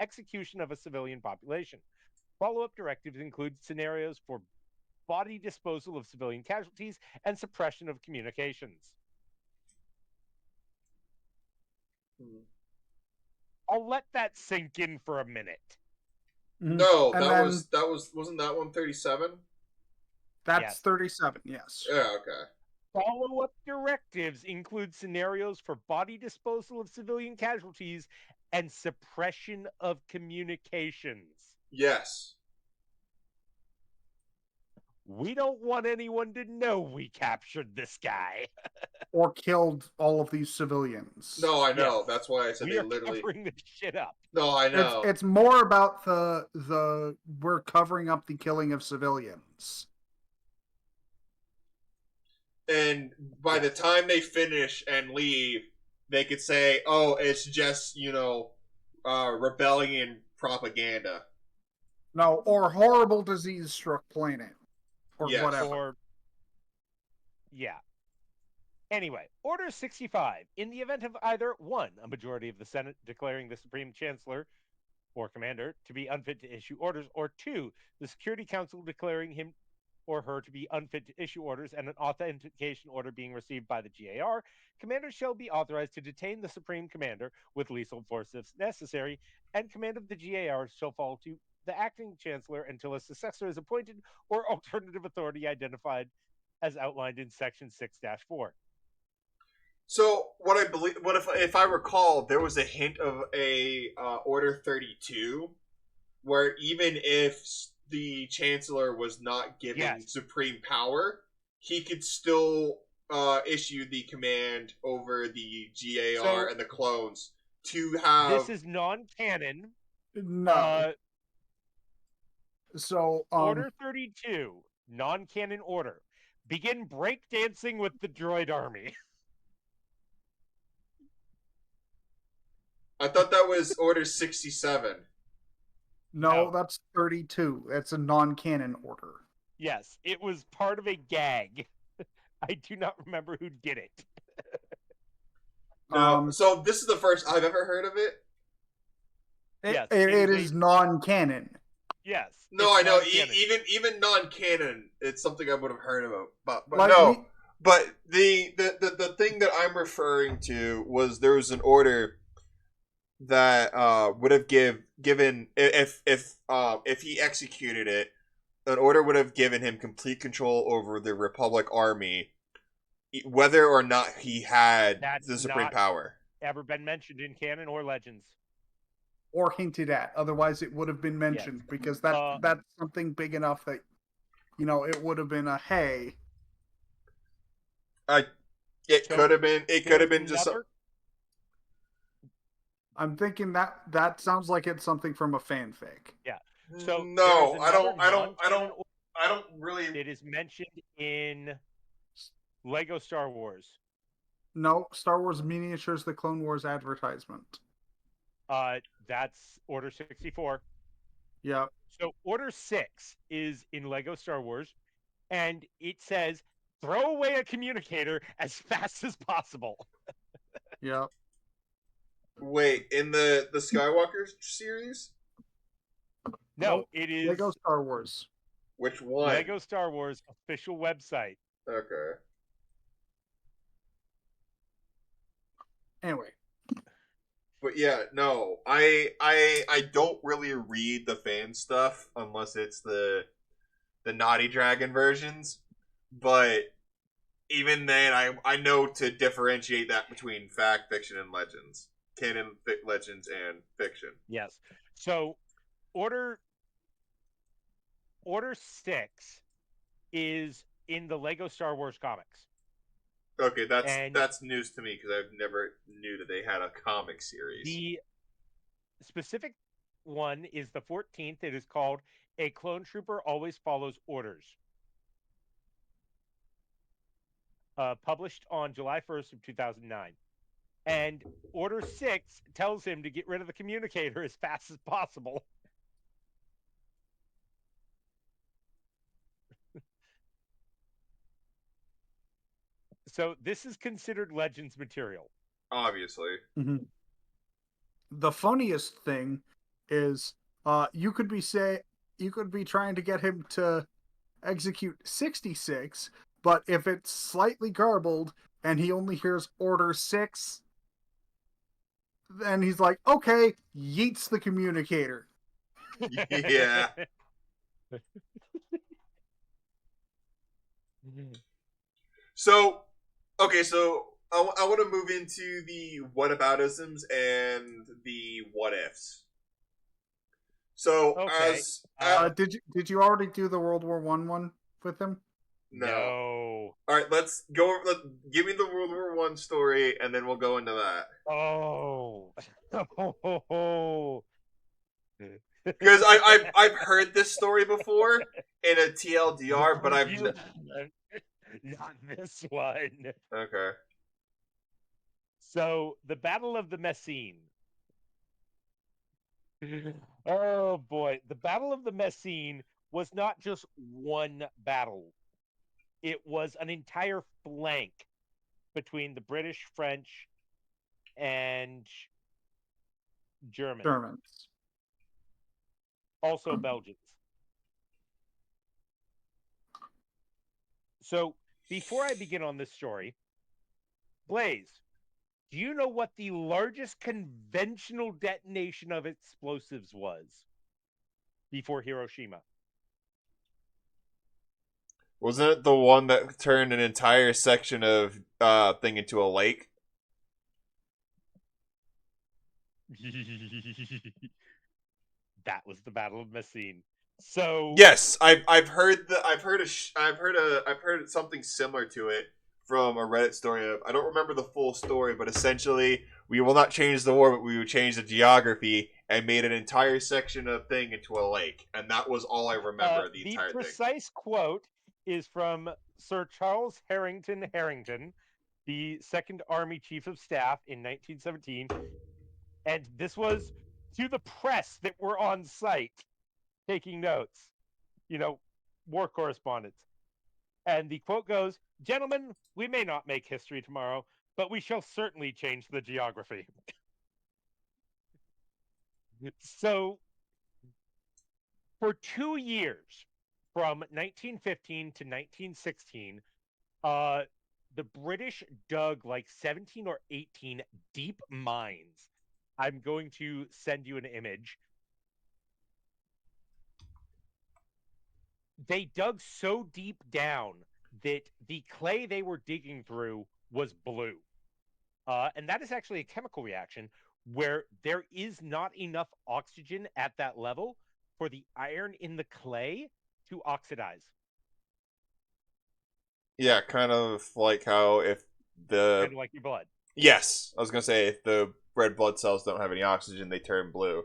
execution of a civilian population. Follow-up directives include scenarios for body disposal of civilian casualties and suppression of communications. I'll let that sink in for a minute. No, wasn't that 137? That's 37, yes. Yeah, okay. Follow-up directives include scenarios for body disposal of civilian casualties and suppression of communications. Yes. We don't want anyone to know we captured this guy. Or killed all of these civilians. No, I know. Yes. That's why I said we they are literally covering this shit up. No, I know. It's more about the we're covering up the killing of civilians. And by the time they finish and leave, they could say, "Oh, it's just rebellion propaganda." No, or horrible disease struck planet, or whatever. Anyway, Order 65. In the event of either 1, a majority of the Senate declaring the Supreme Chancellor or Commander to be unfit to issue orders, or 2, the Security Council declaring him or her to be unfit to issue orders and an authentication order being received by the GAR, commanders shall be authorized to detain the Supreme Commander with lethal force if necessary, and command of the GAR shall fall to the acting Chancellor until a successor is appointed or alternative authority identified as outlined in Section 6-4. So if I recall, there was a hint of a Order 32 where even if the Chancellor was not given supreme power, he could still issue the command over the GAR and the clones to have. This is non-canon. No. So Order 32, non-canon order. Begin breakdancing with the droid army. I thought that was Order 67. No, that's 32. That's a non-canon order. Yes, it was part of a gag. I do not remember who did it. No, so this is the first I've ever heard of it. Yes, it is non-canon. Yes. No, I know. Even non-canon, it's something I would have heard about. But no. But the thing that I'm referring to was there was an order that would have given if he executed it, an order would have given him complete control over the Republic Army, whether or not he had the supreme power. Ever been mentioned in canon or legends? Or hinted at. Otherwise, it would have been mentioned because that's something big enough that it would have been a hey. It could have been. It could have been just. I'm thinking that sounds like it's something from a fanfic. Yeah. So no, I don't really. It is mentioned in Lego Star Wars. No, Star Wars Miniatures: The Clone Wars advertisement. That's Order 64. Yeah. So Order 6 is in Lego Star Wars, and it says, throw away a communicator as fast as possible. Yeah. Wait, in the Skywalker series? No, it is Lego Star Wars. Which one? Lego Star Wars official website. Okay. Anyway. But yeah, no, I don't really read the fan stuff unless it's the Naughty Dragon versions. But even then, I know to differentiate that between fact, fiction, and legends. Canon, legends, and fiction. Yes. So, Order 6 is in the Lego Star Wars comics. Okay, that's news to me because I've never knew that they had a comic series. The specific one is the 14th. It is called A Clone Trooper Always Follows Orders. Published on July 1st of 2009. And Order 6 tells him to get rid of the communicator as fast as possible. So this is considered Legends material. Obviously. Mm-hmm. The funniest thing is you could be trying to get him to execute 66, but if it's slightly garbled and he only hears Order 6, then he's like, okay, yeets the communicator. Yeah. So I want to move into the whataboutisms and the what ifs. So did you already do the World War I one with him? No. All right, let's go. Give me the World War I story, and then we'll go into that. Oh. Because I've heard this story before in a TLDR, but I've not this one. Okay. So the Battle of the Messine. Oh boy, the Battle of the Messine was not just one battle. It was an entire flank between the British, French, and Germans. Also Belgians. So, before I begin on this story, Blaze, do you know what the largest conventional detonation of explosives was before Hiroshima? Wasn't it the one that turned an entire section of thing into a lake? That was the Battle of Messine. So yes, I've heard something similar to it from a Reddit story of, I don't remember the full story, but essentially we will not change the war, but we will change the geography, and made an entire section of thing into a lake, and that was all I remember of the entire thing. The precise quote is from Sir Charles Harrington, the Second Army Chief of Staff in 1917, and this was to the press that were on site taking notes, war correspondents. And the quote goes, "Gentlemen, we may not make history tomorrow, but we shall certainly change the geography." So, for 2 years, from 1915 to 1916, the British dug like 17 or 18 deep mines. I'm going to send you an image. They dug so deep down that the clay they were digging through was blue. And that is actually a chemical reaction where there is not enough oxygen at that level for the iron in the clay to oxidize. Yeah, kind of like how if the... Kind of like your blood. Yes, I was going to say, if the red blood cells don't have any oxygen, they turn blue.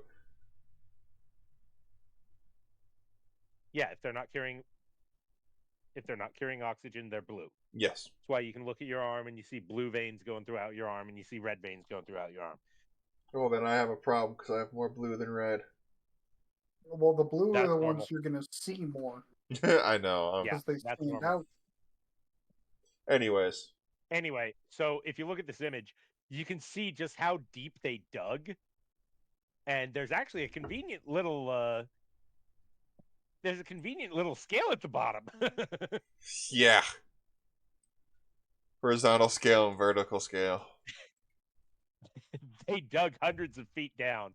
Yeah, if they're not carrying oxygen, they're blue. Yes. That's why you can look at your arm and you see blue veins going throughout your arm and you see red veins going throughout your arm. Well, then I have a problem because I have more blue than red. Well, the blue That's are the normal. ones you're going to see more. I know. Yeah, because they that's stand normal. out. Anyway, so if you look at this image, you can see just how deep they dug. And there's actually a convenient little scale at the bottom. Yeah. Horizontal scale and vertical scale. They dug hundreds of feet down.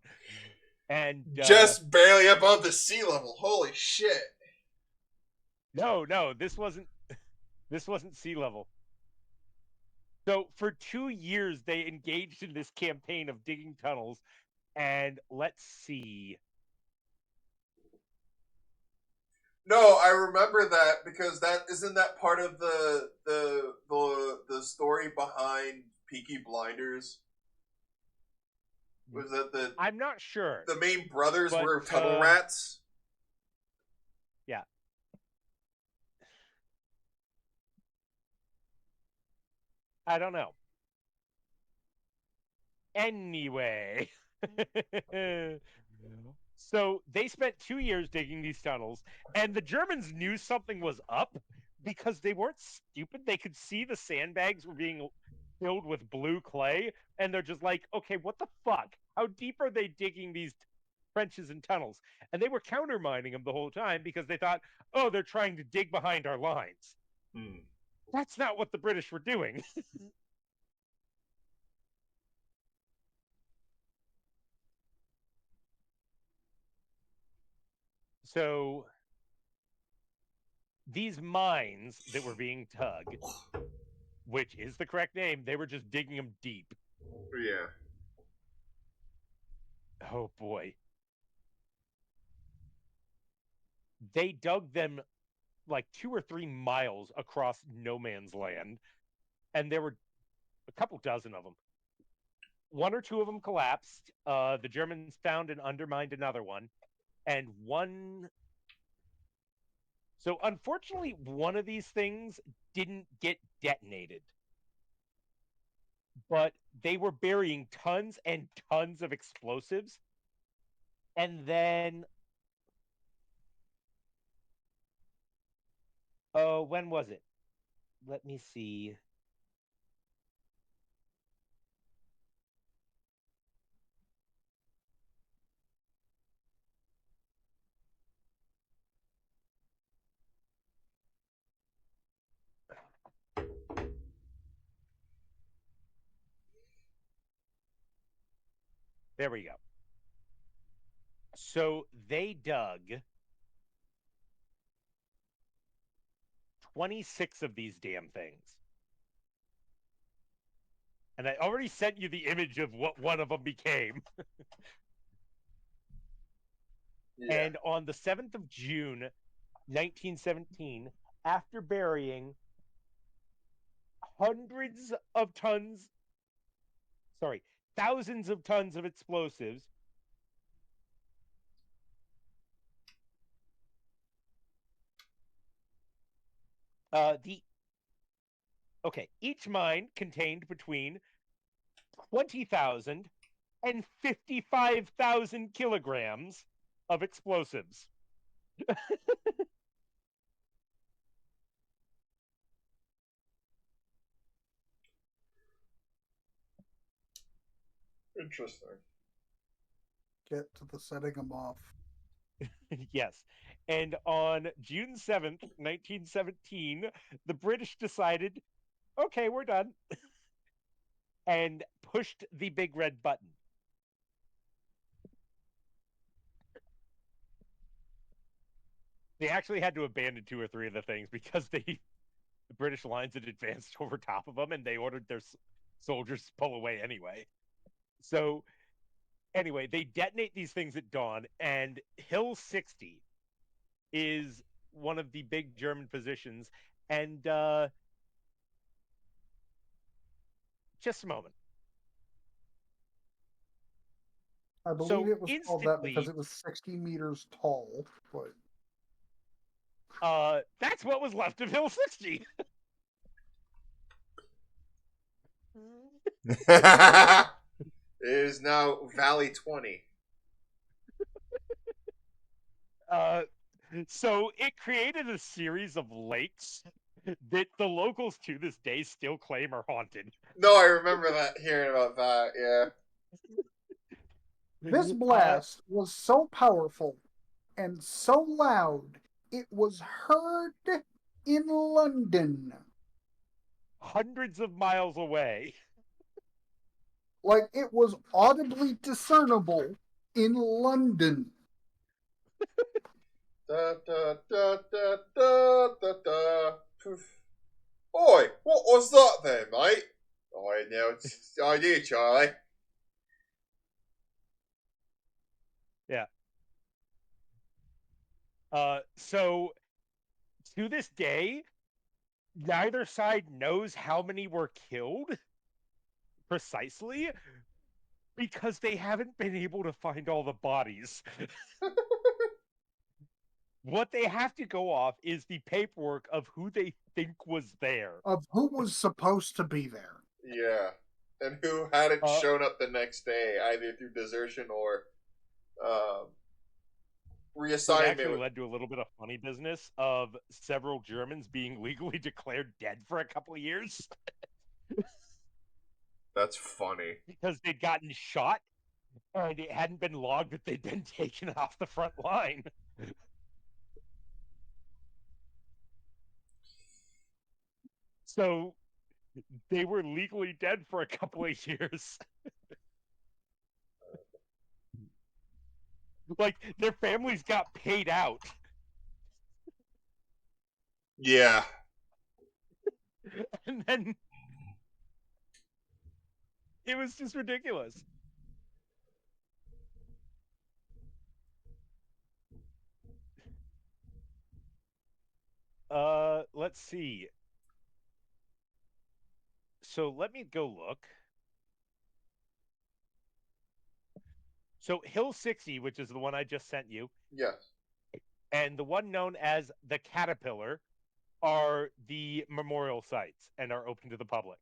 And just barely above the sea level. Holy shit. No, this wasn't sea level. So for 2 years they engaged in this campaign of digging tunnels, and let's see. No, I remember that because that isn't that part of the story behind Peaky Blinders. Was that I'm not sure. The main brothers were tunnel rats? Yeah. I don't know. Anyway. So they spent 2 years digging these tunnels, and the Germans knew something was up because they weren't stupid. They could see the sandbags were being filled with blue clay, and they're just like, okay, what the fuck? How deep are they digging these trenches and tunnels? And they were countermining them the whole time because they thought, oh, they're trying to dig behind our lines. That's not what the British were doing. So these mines that were being dug, which is the correct name, they were just digging them deep. Yeah. Oh boy. They dug them like 2 or 3 miles across no man's land, and there were a couple dozen of them. 1 or 2 of them collapsed. The Germans found and undermined another one, and one. So unfortunately, one of these things didn't get detonated, but they were burying tons and tons of explosives. And then, when was it? Let me see. There we go. So they dug 26 of these damn things. And I already sent you the image of what one of them became. Yeah. And on the 7th of June, 1917, after burying thousands of tons of explosives, each mine contained between 20,000 and 55,000 kilograms of explosives. Interesting. Get to the setting them off. Yes. And on June 7th, 1917, the British decided, okay, we're done, and pushed the big red button. They actually had to abandon 2 or 3 of the things because the British lines had advanced over top of them, and they ordered their soldiers to pull away anyway. So, anyway, they detonate these things at dawn, and Hill 60 is one of the big German positions. And just a moment. I believe it was called that because it was 60 meters tall, but that's what was left of Hill 60. It is now Valley 20. So it created a series of lakes that the locals to this day still claim are haunted. No, I remember that, hearing about that, yeah. This blast was so powerful and so loud, it was heard in London. Hundreds of miles away. Like, it was audibly discernible in London. Da, da, da, da, da, da, da. Oi, what was that there, mate? I know, it's the idea, Charlie. Yeah. So, to this day, neither side knows how many were killed precisely because they haven't been able to find all the bodies. What they have to go off is the paperwork of who they think was there. Of who was supposed to be there. Yeah. And who hadn't shown up the next day, either through desertion or reassignment. It actually led to a little bit of funny business of several Germans being legally declared dead for a couple of years. That's funny. Because they'd gotten shot and it hadn't been logged that they'd been taken off the front line. So they were legally dead for a couple of years. Like, their families got paid out. Yeah. And then it was just ridiculous. Let's see. So let me go look. So Hill 60, which is the one I just sent you. Yes. And the one known as the Caterpillar are the memorial sites and are open to the public.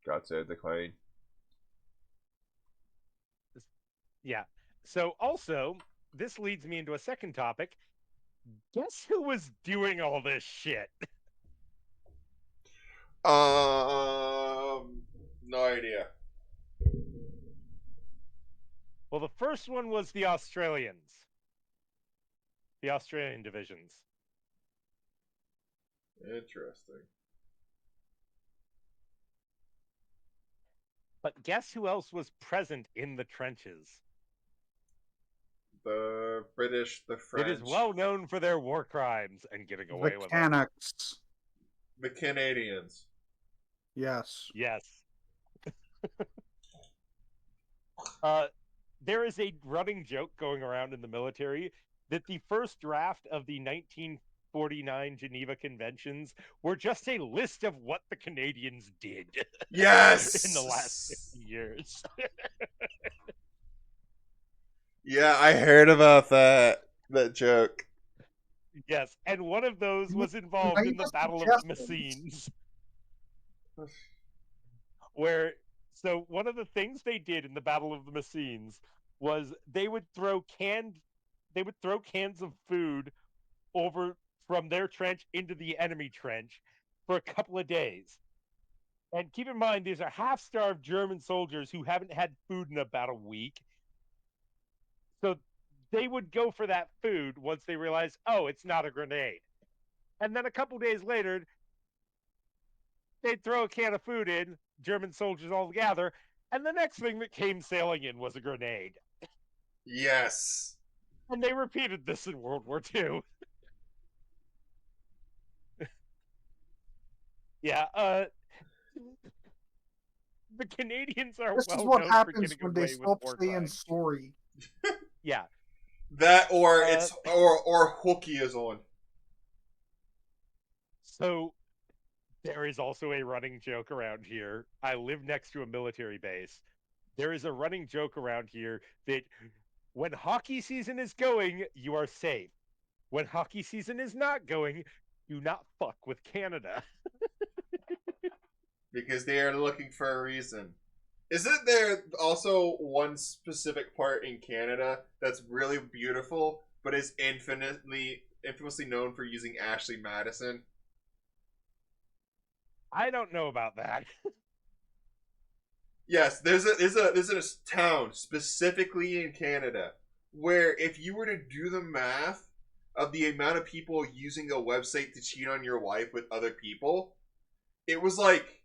God save the Queen. Yeah. So also, this leads me into a second topic. Guess who was doing all this shit? No idea. Well, the first one was the Australians. The Australian divisions. Interesting. But guess who else was present in the trenches? The British, the French. It is well known for their war crimes and getting away with it. Mechanics. The Canadians. Yes. Yes. There is a running joke going around in the military that the first draft of the 1949 Geneva Conventions were just a list of what the Canadians did. Yes! In the last 50 years. Yeah, I heard about that joke. Yes, and one of those was involved in the Battle of the Messines. So one of the things they did in the Battle of the Messines was they would throw cans of food over from their trench into the enemy trench for a couple of days. And keep in mind, these are half-starved German soldiers who haven't had food in about a week. So they would go for that food once they realized, oh, it's not a grenade. And then a couple days later, they'd throw a can of food in, German soldiers all gather, and the next thing that came sailing in was a grenade. Yes. And they repeated this in World War II. Yeah, the Canadians are this well is what known happens for getting when away they with stop war saying crimes. sorry. Yeah. That or it's or hooky is on. So there is also a running joke around here. I live next to a military base. There is a running joke around here that when hockey season is going, you are safe. When hockey season is not going, do not fuck with Canada. Because they are looking for a reason. Isn't there also one specific part in Canada that's really beautiful, but is infamously known for using Ashley Madison? I don't know about that. Yes, there's a town specifically in Canada where if you were to do the math of the amount of people using a website to cheat on your wife with other people, it was like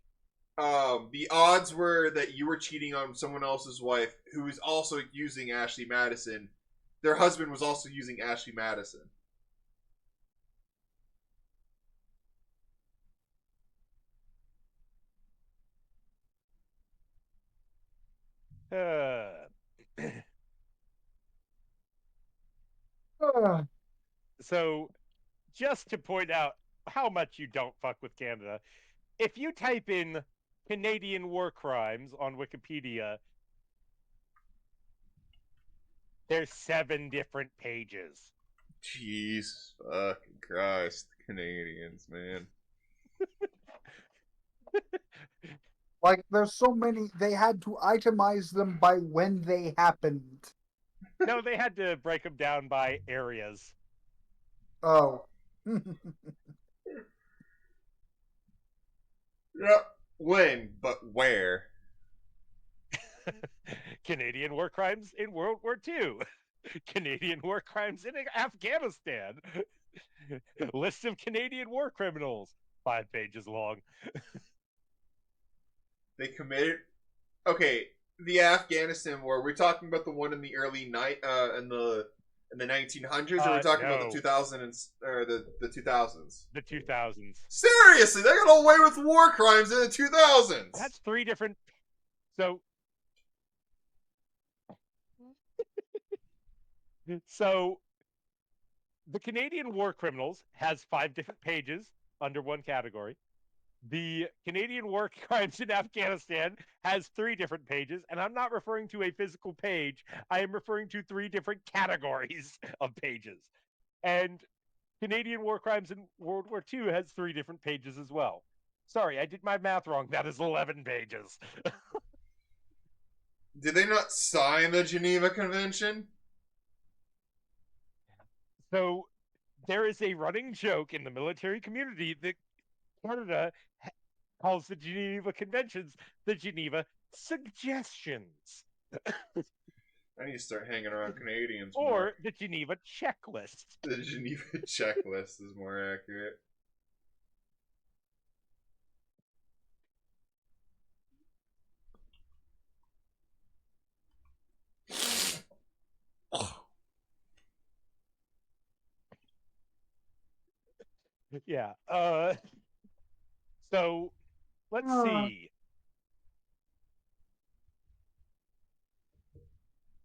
the odds were that you were cheating on someone else's wife who is also using Ashley Madison. Their husband was also using Ashley Madison. So, just to point out how much you don't fuck with Canada, if you type in Canadian war crimes on Wikipedia, there's 7 different pages. Jeez, fucking Christ, Canadians, man. Like, there's so many, they had to itemize them by when they happened. No, they had to break them down by areas. Oh. Yeah, when, but where? Canadian war crimes in World War II. Canadian war crimes in Afghanistan. List of Canadian war criminals. 5 pages long. They committed. Okay, the Afghanistan war. We're talking about the one in the early in the 1900s, or we're talking about the 2000s or the 2000s. The 2000s. Seriously, they got away with war crimes in the 2000s. That's 3 different. So the Canadian war criminals has 5 different pages under one category. The Canadian war crimes in Afghanistan has 3 different pages, and I'm not referring to a physical page. I am referring to 3 different categories of pages. And Canadian war crimes in World War II has 3 different pages as well. Sorry, I did my math wrong. That is 11 pages. Did they not sign the Geneva Convention? So there is a running joke in the military community that Canada calls the Geneva Conventions the Geneva Suggestions. I need to start hanging around Canadians or more. The Geneva Checklist. The Geneva Checklist is more accurate. Yeah. So let's see.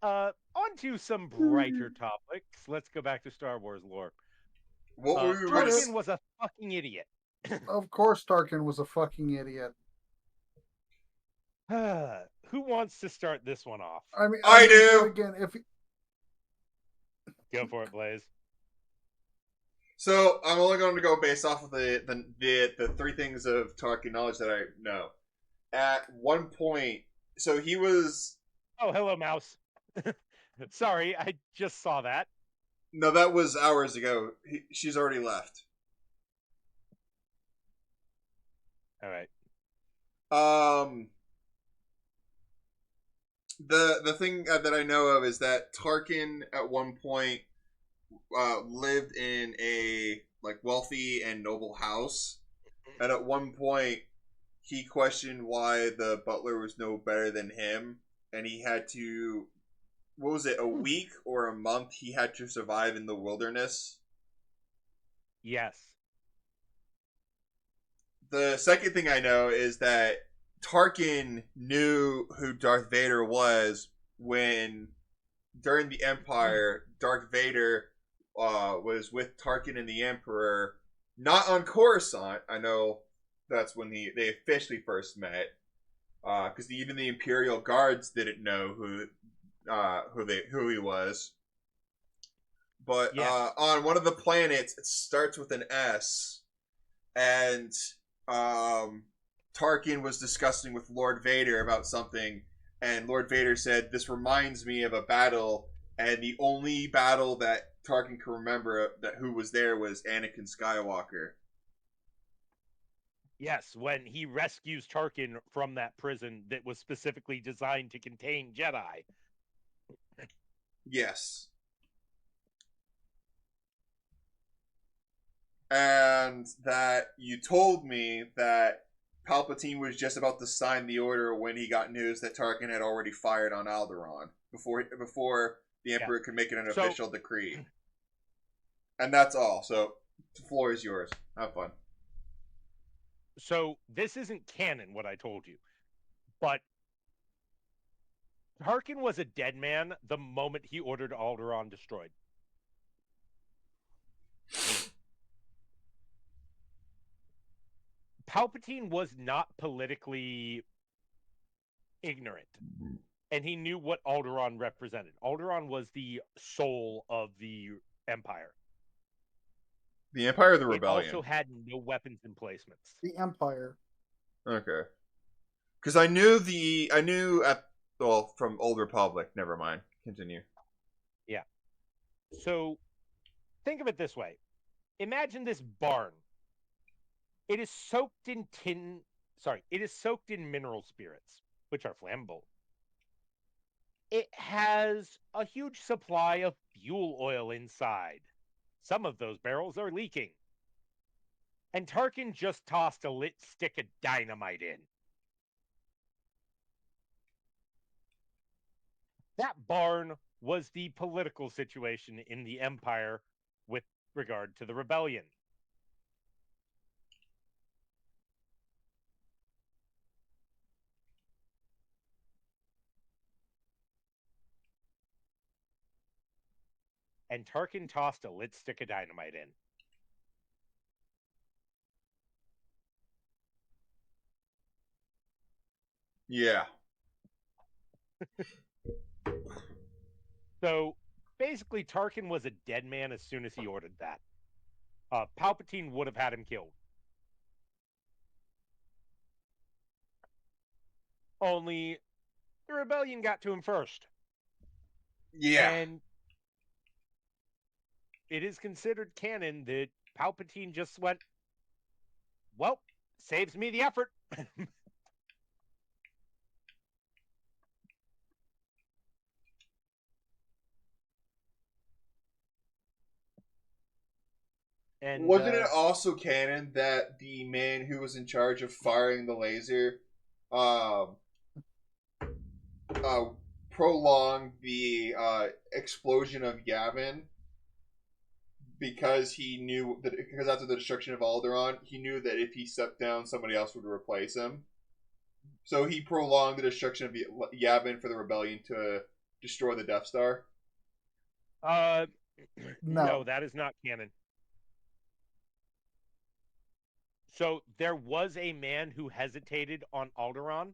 On to some brighter topics. Let's go back to Star Wars lore. What were we Tarkin was a fucking idiot. Of course, Tarkin was a fucking idiot. Who wants to start this one off? I do. Again, if go for it, Blaze. So I'm only going to go based off of the three things of Tarkin knowledge that I know. At one point, so he was. Oh, hello, mouse. Sorry, I just saw that. No, that was hours ago. She's already left. All right. The thing that I know of is that Tarkin at one point lived in a wealthy and noble house, and at one point he questioned why the butler was no better than him, and he had to, what was it, a week or a month he had to survive in the wilderness. Yes. The second thing I know is that Tarkin knew who Darth Vader was when, during the Empire, Darth Vader was with Tarkin and the Emperor, not on Coruscant. I know that's when they officially first met, because even the Imperial Guards didn't know who he was. But yes. On one of the planets, it starts with an S, and Tarkin was discussing with Lord Vader about something, and Lord Vader said, "This reminds me of a battle," and the only battle that Tarkin can remember that who was there was Anakin Skywalker. Yes, when he rescues Tarkin from that prison that was specifically designed to contain Jedi. Yes. And that you told me that Palpatine was just about to sign the order when he got news that Tarkin had already fired on Alderaan before the Emperor could make it an official decree. And that's all. So the floor is yours. Have fun. So this isn't canon, what I told you, but Tarkin was a dead man the moment he ordered Alderaan destroyed. Palpatine was not politically ignorant, and he knew what Alderaan represented. Alderaan was the soul of the Empire. The Empire or the Rebellion? It also had no weapons emplacements. The Empire. Okay. Because I knew from Old Republic. Never mind. Continue. Yeah. So think of it this way. Imagine this barn. It is soaked in mineral spirits, which are flammable. It has a huge supply of fuel oil inside. Some of those barrels are leaking. And Tarkin just tossed a lit stick of dynamite in. That barn was the political situation in the Empire with regard to the rebellion. And Tarkin tossed a lit stick of dynamite in. Yeah. So basically, Tarkin was a dead man as soon as he ordered that. Palpatine would have had him killed. Only the rebellion got to him first. Yeah. And it is considered canon that Palpatine just went, well, saves me the effort. And wasn't it also canon that the man who was in charge of firing the laser prolonged the explosion of Yavin because he knew that because after the destruction of Alderaan, he knew that if he stepped down, somebody else would replace him. So he prolonged the destruction of Yavin for the rebellion to destroy the Death Star. No, that is not canon. So there was a man who hesitated on Alderaan,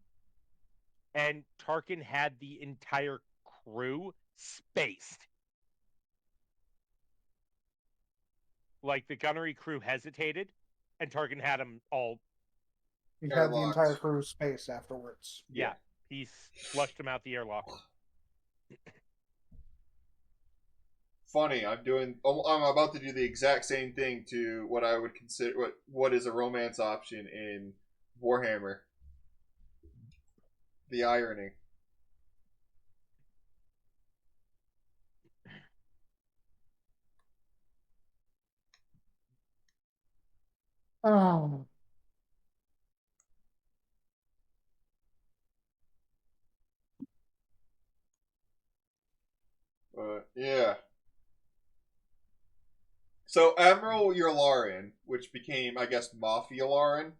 and Tarkin had the entire crew spaced. Like, the gunnery crew hesitated, and Tarkin had them all. He had the entire crew spaced afterwards. Yeah, he flushed them out the airlock. Funny, I'm about to do the exact same thing to what I would consider what is a romance option in Warhammer. The irony. Oh. Yeah. So Admiral Yularen, which became, I guess, Moff Yularen,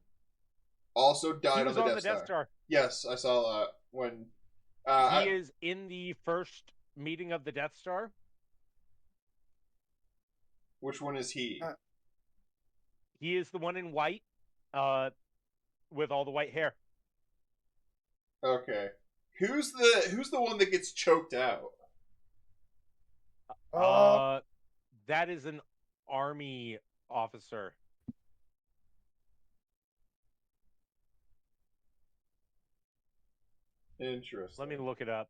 also died on the Death Star. Yes, I saw that when he is in the first meeting of the Death Star. Which one is he? He is the one in white, with all the white hair. Okay, who's the one that gets choked out? That is an army officer. Interesting. Let me look it up.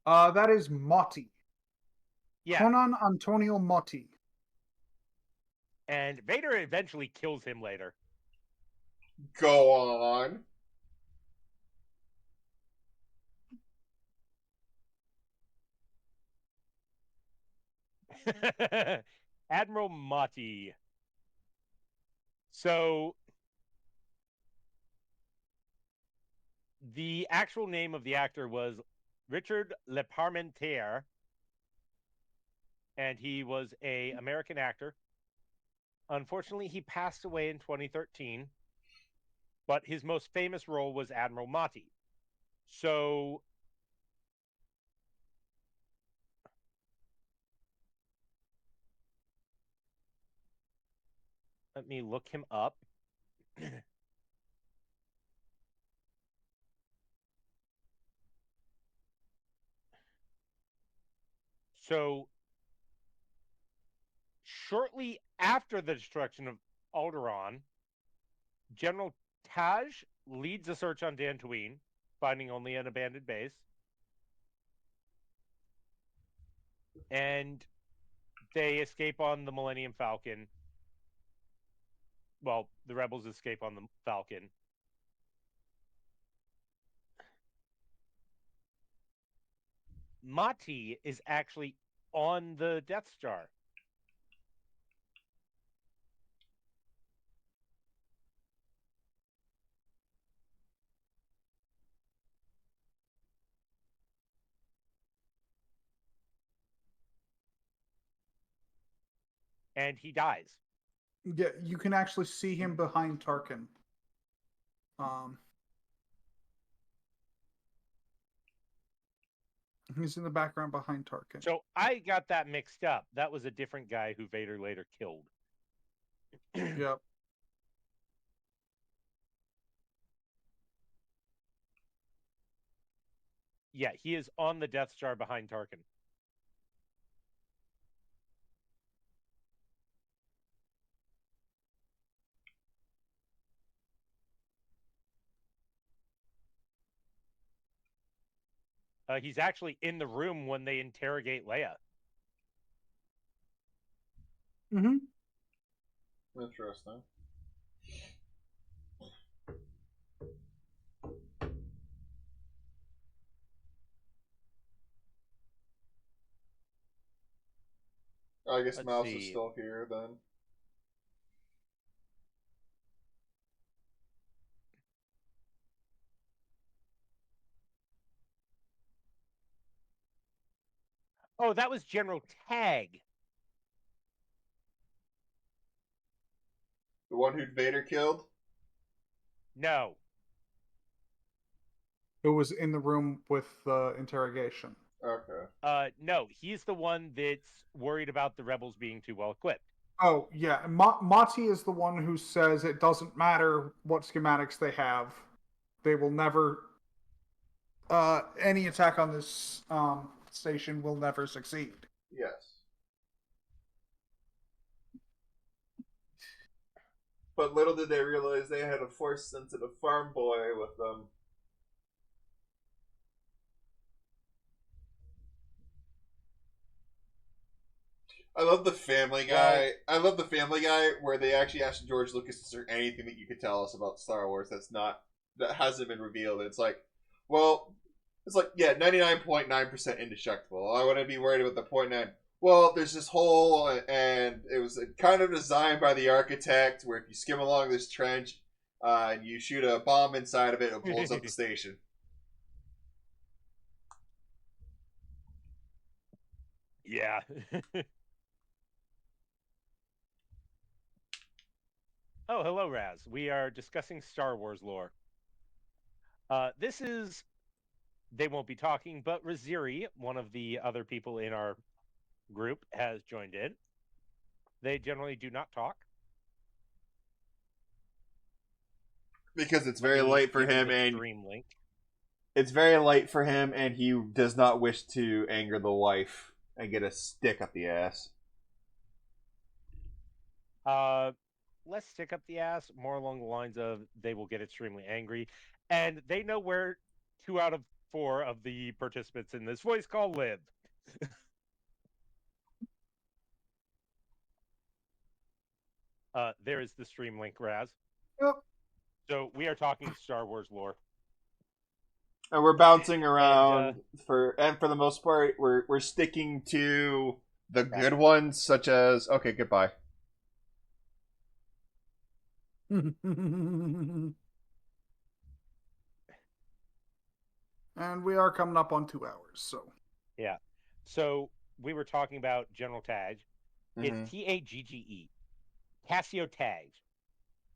That is Motti. Yeah. Conan Antonio Motti. And Vader eventually kills him later. Go on. Admiral Motti. So, the actual name of the actor was Richard Leparmentier, and he was an American actor. Unfortunately, he passed away in 2013, but his most famous role was Admiral Motti. So, let me look him up. So, shortly after the destruction of Alderaan, General Taj leads a search on Dantooine, finding only an abandoned base. And they escape on the Millennium Falcon. Well, the rebels escape on the Falcon. Motti is actually on the Death Star. And he dies. Yeah, you can actually see him behind Tarkin. He's in the background behind Tarkin. So I got that mixed up. That was a different guy who Vader later killed. Yep. Yeah, he is on the Death Star behind Tarkin. He's actually in the room when they interrogate Leia. Mm-hmm. Interesting. I guess Mouse is still here then. Oh, that was General Tag. The one who Vader killed? No. Who was in the room with the interrogation? Okay. No, he's the one that's worried about the rebels being too well equipped. Oh, yeah. Mati is the one who says it doesn't matter what schematics they have. They will never... any attack on this station will never succeed. Yes. But little did they realize they had a Force-sensitive farm boy with them. I love the Family Guy. I love the Family Guy where they actually asked George Lucas, "Is there anything that you could tell us about Star Wars that hasn't been revealed?" And it's like, well, it's like 99.9% indestructible. I wouldn't be worried about the 0.9. Well, there's this hole, and it was kind of designed by the architect, where if you skim along this trench, and you shoot a bomb inside of it, it blows up the station. Yeah. Oh, hello, Raz. We are discussing Star Wars lore. This is... They won't be talking, but Raziri, one of the other people in our group, has joined in. They generally do not talk. Because it's very late for him, and link. It's very late for him, and he does not wish to anger the wife and get a stick up the ass. Less stick up the ass, more along the lines of they will get extremely angry, and they know where 2 out of 4 of the participants in this voice call live. There is the stream link, Raz. Yep. So we are talking Star Wars lore. And we're bouncing around for the most part, we're sticking to the good ones, such as goodbye. And we are coming up on 2 hours, so. Yeah. So we were talking about General Tag. It's Tagge. Cassio Tag.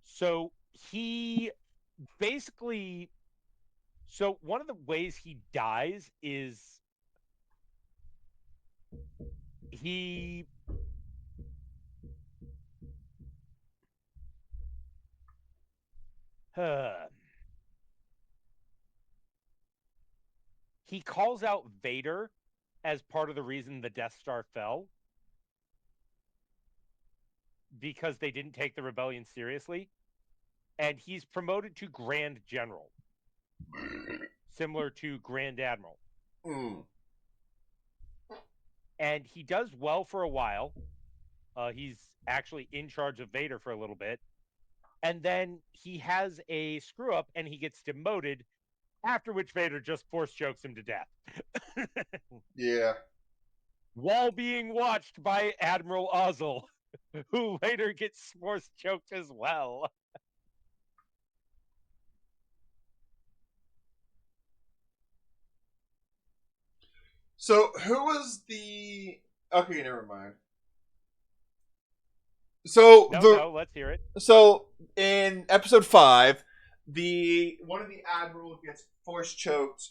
So he basically... So one of the ways he dies is he... He calls out Vader as part of the reason the Death Star fell, because they didn't take the rebellion seriously, and he's promoted to Grand General, similar to Grand Admiral. And he does well for a while. He's actually in charge of Vader for a little bit, and then he has a screw up and he gets demoted, after which Vader just force chokes him to death. Yeah. While being watched by Admiral Ozzel, who later gets force choked as well. So, who was the... Okay, never mind. So, No, let's hear it. So, in episode 5, one of the admirals gets force choked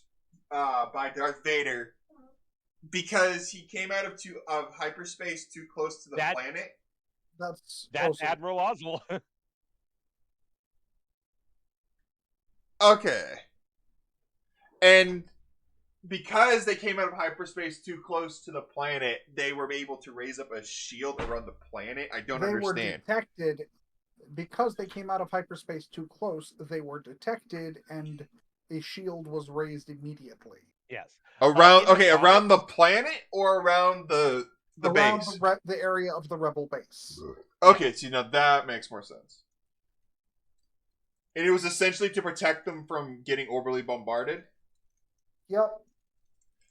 by Darth Vader because he came out of hyperspace too close to the planet. That's Admiral Ozzel. Okay. And because they came out of hyperspace too close to the planet, they were able to raise up a shield around the planet. I don't understand. They were detected because they came out of hyperspace too close. They were detected, and a shield was raised immediately. Yes. Around the planet or around the base? Around the area of the rebel base. Okay, see, now that makes more sense. And it was essentially to protect them from getting orbitally bombarded. Yep.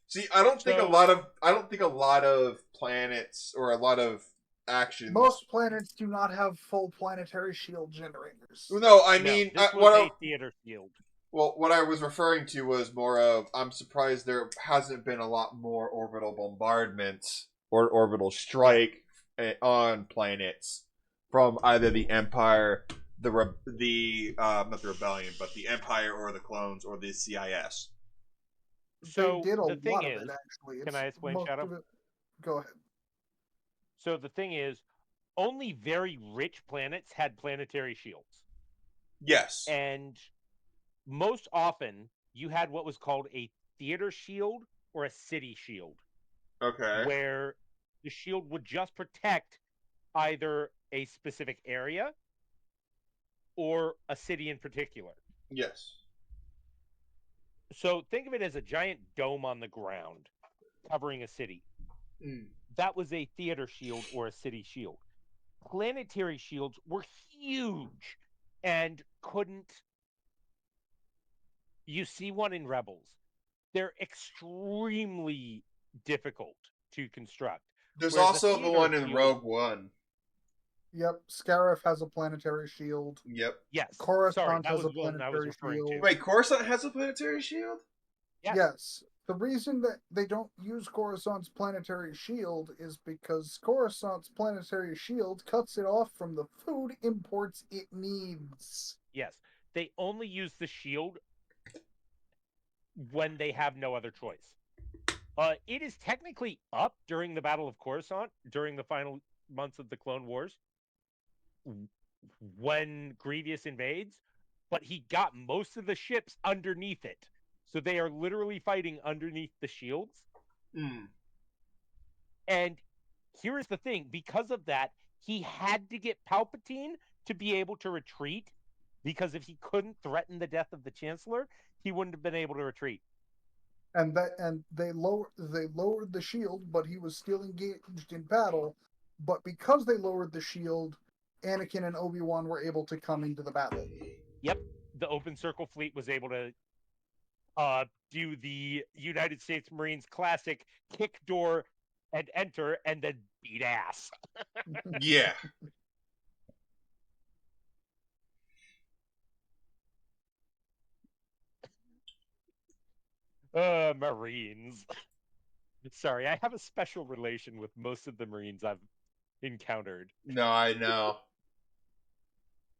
See, I don't think a lot of planets or a lot of actions. Most planets do not have full planetary shield generators. No, I mean, this was a theater shield. Well, what I was referring to was more of I'm surprised there hasn't been a lot more orbital bombardments or orbital strike on planets from either the Empire, the not the Rebellion, but the Empire or the Clones or the CIS. They So did a the thing lot of is, it, actually. can It's I explain, most Shadow? of it. Go ahead. So the thing is, only very rich planets had planetary shields. Yes. And most often, you had what was called a theater shield or a city shield, Okay. where the shield would just protect either a specific area or a city in particular. Yes. So think of it as a giant dome on the ground covering a city. Mm. That was a theater shield or a city shield. Planetary shields were huge and couldn't. You see one in Rebels. They're extremely difficult to construct. There's Whereas a also the theater one in shield, Rogue One. Yep, Scarif has a planetary shield. Yep. yes, sorry, Coruscant that has was a the one I was planetary referring to. shield. Wait, Coruscant has a planetary shield? Yes. The reason that they don't use Coruscant's planetary shield is because Coruscant's planetary shield cuts it off from the food imports it needs. Yes, they only use the shield when they have no other choice. It is technically up during the Battle of Coruscant, during the final months of the Clone Wars, when Grievous invades, but he got most of the ships underneath it. So they are literally fighting underneath the shields. Mm. And here is the thing, because of that, he had to get Palpatine to be able to retreat, because if he couldn't threaten the death of the Chancellor, he wouldn't have been able to retreat. And they lowered the shield, but he was still engaged in battle. But because they lowered the shield, Anakin and Obi-Wan were able to come into the battle. Yep, the Open Circle fleet was able to do the United States Marines classic kick door and enter and then beat ass. Yeah. Marines. Sorry, I have a special relation with most of the Marines I've encountered. No, I know.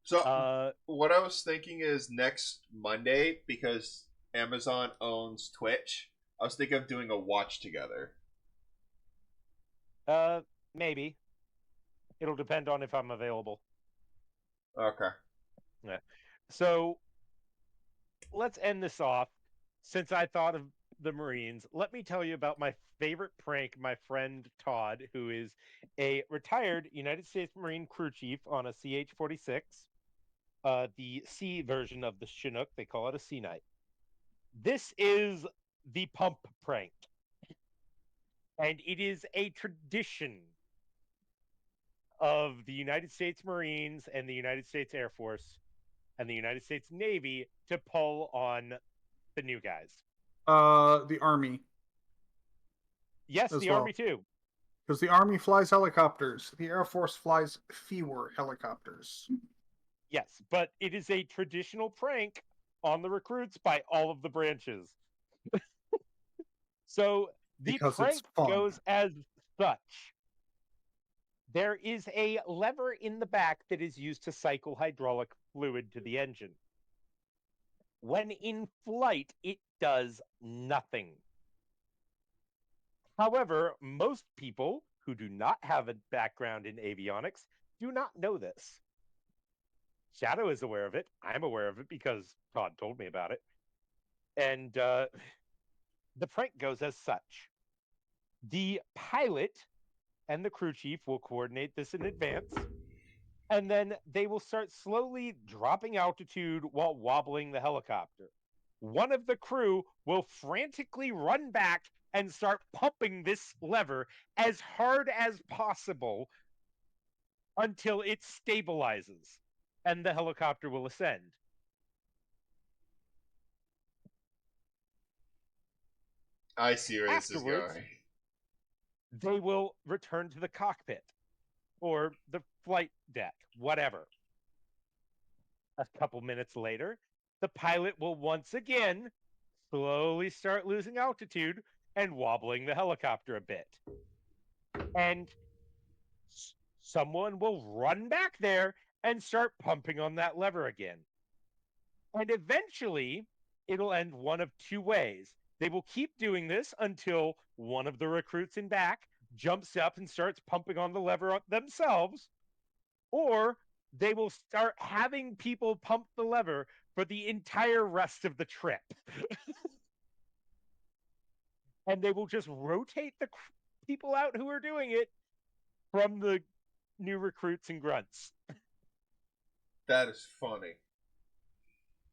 So, Uh, what I was thinking is next Monday, because Amazon owns Twitch, I was thinking of doing a watch together. Maybe. It'll depend on if I'm available. Okay. Yeah. So let's end this off. Since I thought of the Marines, let me tell you about my favorite prank my friend Todd, who is a retired United States Marine crew chief on a CH-46, the C version of the Chinook. They call it a Sea Knight. This is the pump prank. And it is a tradition of the United States Marines and the United States Air Force and the United States Navy to pull on the new guys. The Army. Yes, the Army too. Because the Army flies helicopters. The Air Force flies fewer helicopters. Yes, but it is a traditional prank on the recruits by all of the branches. So the prank goes as such. There is a lever in the back that is used to cycle hydraulic fluid to the engine. When in flight, it does nothing. However, most people who do not have a background in avionics do not know this. Shadow is aware of it. I'm aware of it because Todd told me about it. And the prank goes as such. The pilot and the crew chief will coordinate this in advance, and then they will start slowly dropping altitude while wobbling the helicopter. One of the crew will frantically run back and start pumping this lever as hard as possible until it stabilizes and the helicopter will ascend. I see where this is going. They will return to the cockpit or the flight deck, whatever. A couple minutes later, the pilot will once again slowly start losing altitude and wobbling the helicopter a bit. And someone will run back there and start pumping on that lever again. And eventually, it'll end one of two ways. They will keep doing this until one of the recruits in back jumps up and starts pumping on the lever themselves, or they will start having people pump the lever for the entire rest of the trip. And they will just rotate the people out who are doing it from the new recruits and grunts. That is funny.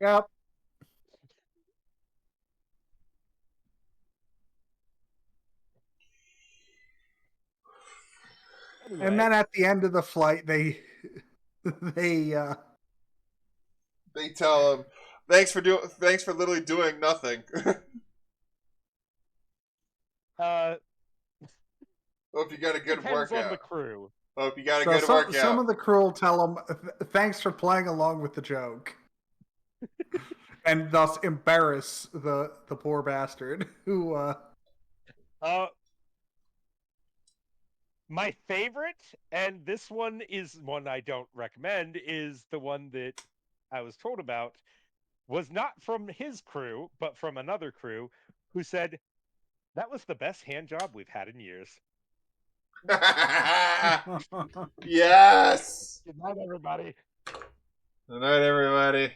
Yep. Anyway. And then at the end of the flight, they tell him, thanks for literally doing nothing. Hope you got a good workout. On the crew. Hope you got a good workout. Some of the crew will tell him, thanks for playing along with the joke. And thus embarrass the poor bastard who my favorite, and this one is one I don't recommend, is the one that I was told about, was not from his crew, but from another crew, who said, that was the best hand job we've had in years. Yes! Good night, everybody. Good night, everybody.